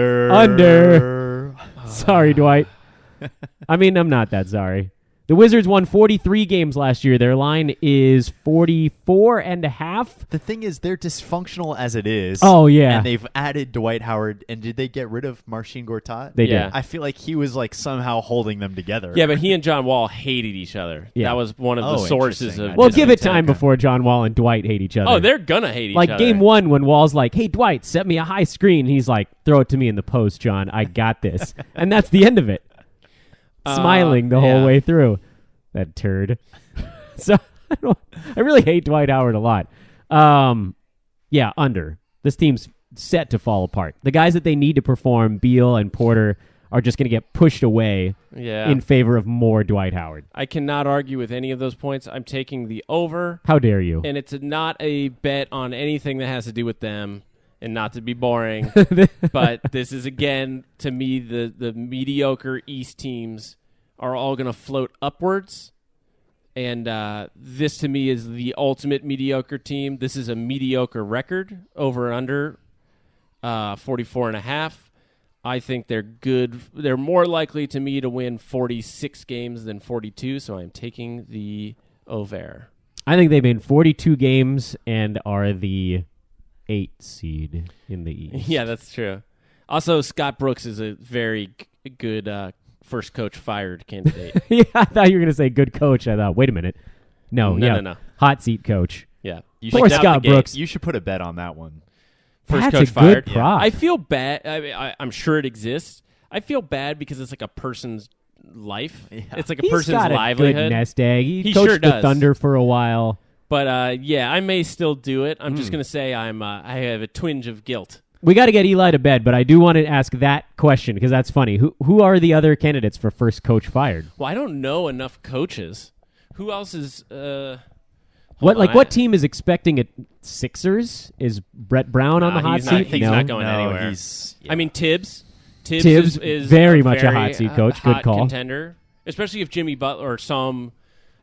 Under. Sorry, Dwight. I mean, I'm not that sorry. The Wizards won 43 games last year. Their line is 44.5. The thing is, they're dysfunctional as it is. Oh, yeah. And they've added Dwight Howard. And did they get rid of Marcin Gortat? They did. I feel like he was like somehow holding them together. Yeah, but he and John Wall hated each other. Yeah. That was one of the sources of. Well, give it time before John Wall and Dwight hate each other. Oh, they're gonna hate each other. Like game 1 when Wall's like, "Hey, Dwight, set me a high screen." He's like, "Throw it to me in the post, John. I got this." And that's the end of it. Smiling the whole way through. That turd. So I really hate Dwight Howard a lot. Yeah, under. This team's set to fall apart. The guys that they need to perform, Beal and Porter, are just going to get pushed away in favor of more Dwight Howard. I cannot argue with any of those points. I'm taking the over. How dare you? And it's not a bet on anything that has to do with them. And not to be boring, but this is, again, to me, the mediocre East teams are all going to float upwards. And this, to me, is the ultimate mediocre team. This is a mediocre record, over and under 44.5. I think they're good. They're more likely to me to win 46 games than 42, so I'm taking the over. I think they've been 42 games and are the 8 seed in the East. Yeah, that's true. Also, Scott Brooks is a very good first coach fired candidate. Yeah, I thought you were going to say good coach. I thought, wait a minute. No. Hot seat coach. Yeah. Poor Scott Brooks. You should put a bet on that one. First That's coach a fired. good prop. I feel bad. I'm sure it exists. I feel bad because it's like a person's life. Yeah. It's like a person's got a livelihood. Good nest egg. He coached sure the does. Thunder for a while. But I may still do it. I'm just going to say I have a twinge of guilt. We got to get Eli to bed, but I do want to ask that question because that's funny. Who are the other candidates for first coach fired? Well, I don't know enough coaches. Who else is? What team is expecting it? Sixers? Is Brett Brown on the hot seat? He's not going anywhere. I mean, Tibbs. Tibbs is very much a hot seat coach. Good call. Contender, especially if Jimmy Butler or some.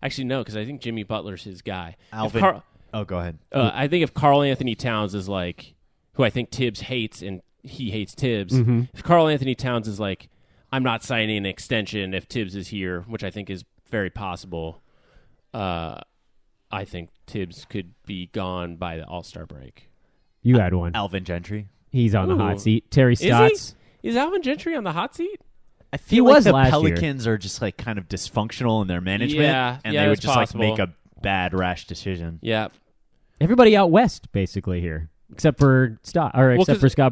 Actually, no, because I think Jimmy Butler's his guy. Alvin. Go ahead. I think if Karl Anthony Towns is like who I think Tibbs hates, and he hates Tibbs. Mm-hmm. If Karl Anthony Towns is like, I'm not signing an extension if Tibbs is here, which I think is very possible, I think Tibbs could be gone by the All-Star break. You had one. Alvin Gentry. He's on the hot seat. Terry Is Stotts. Is Alvin Gentry on the hot seat? I feel like was the last Pelicans are just like kind of dysfunctional in their management, and they would just possible. like make a bad rash decision. Yeah. Everybody out west, basically, here. Except for Scott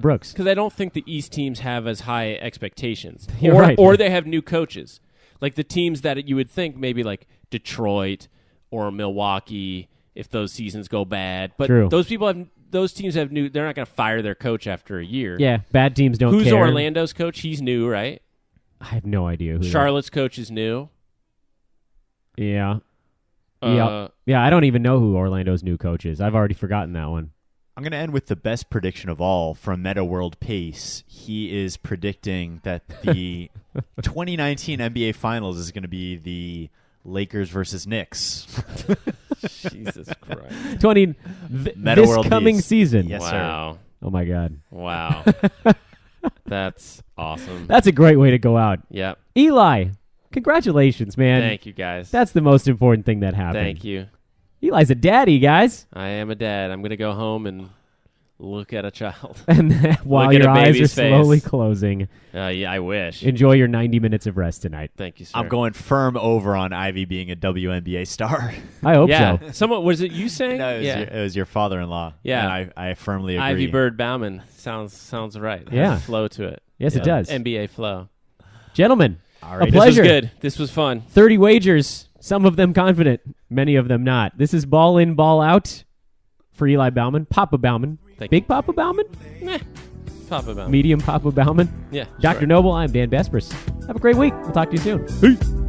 Brooks. Because I don't think the East teams have as high expectations. You're right. Or they have new coaches. Like the teams that you would think maybe like Detroit or Milwaukee, if those seasons go bad. But True. those teams have new, they're not going to fire their coach after a year. Yeah, bad teams don't care. Who's Orlando's coach? He's new, right? I have no idea who. Charlotte's coach is new. Yeah. Yeah, I don't even know who Orlando's new coach is. I've already forgotten that one. I'm going to end with the best prediction of all from Meta World Pace. He is predicting that the 2019 NBA Finals is going to be the Lakers versus Knicks. Jesus Christ. This World coming Peace. season. Yes, Wow. Oh, my God. Wow. That's awesome. That's a great way to go out. Yep. Eli, congratulations, man. Thank you, guys. That's the most important thing that happened. Thank you. Eli's a daddy, guys. I am a dad. I'm going to go home and look at a child. And then, while Look at your a eyes are baby's slowly face. closing, Yeah, I wish. enjoy your 90 minutes of rest tonight. Thank you, sir. I'm going firm over on Ivy being a WNBA star. I hope yeah. so. Someone, was it you saying? No, it was your father-in-law. Yeah. And I firmly agree. Ivy Bird Bauman. Sounds right. It Yeah. has a flow to it. Yes, it does. NBA flow. Gentlemen, All a right. pleasure. This was good. This was fun. 30 wagers, some of them confident, many of them not. This is Ball In, Ball Out for Eli Bauman, Papa Bauman, Thank Big Papa Bauman, Papa Bauman. Medium Papa Bauman. Yeah. Dr. sure. Noble, I'm Dan Vespers. Have a great week. We'll talk to you soon. Peace.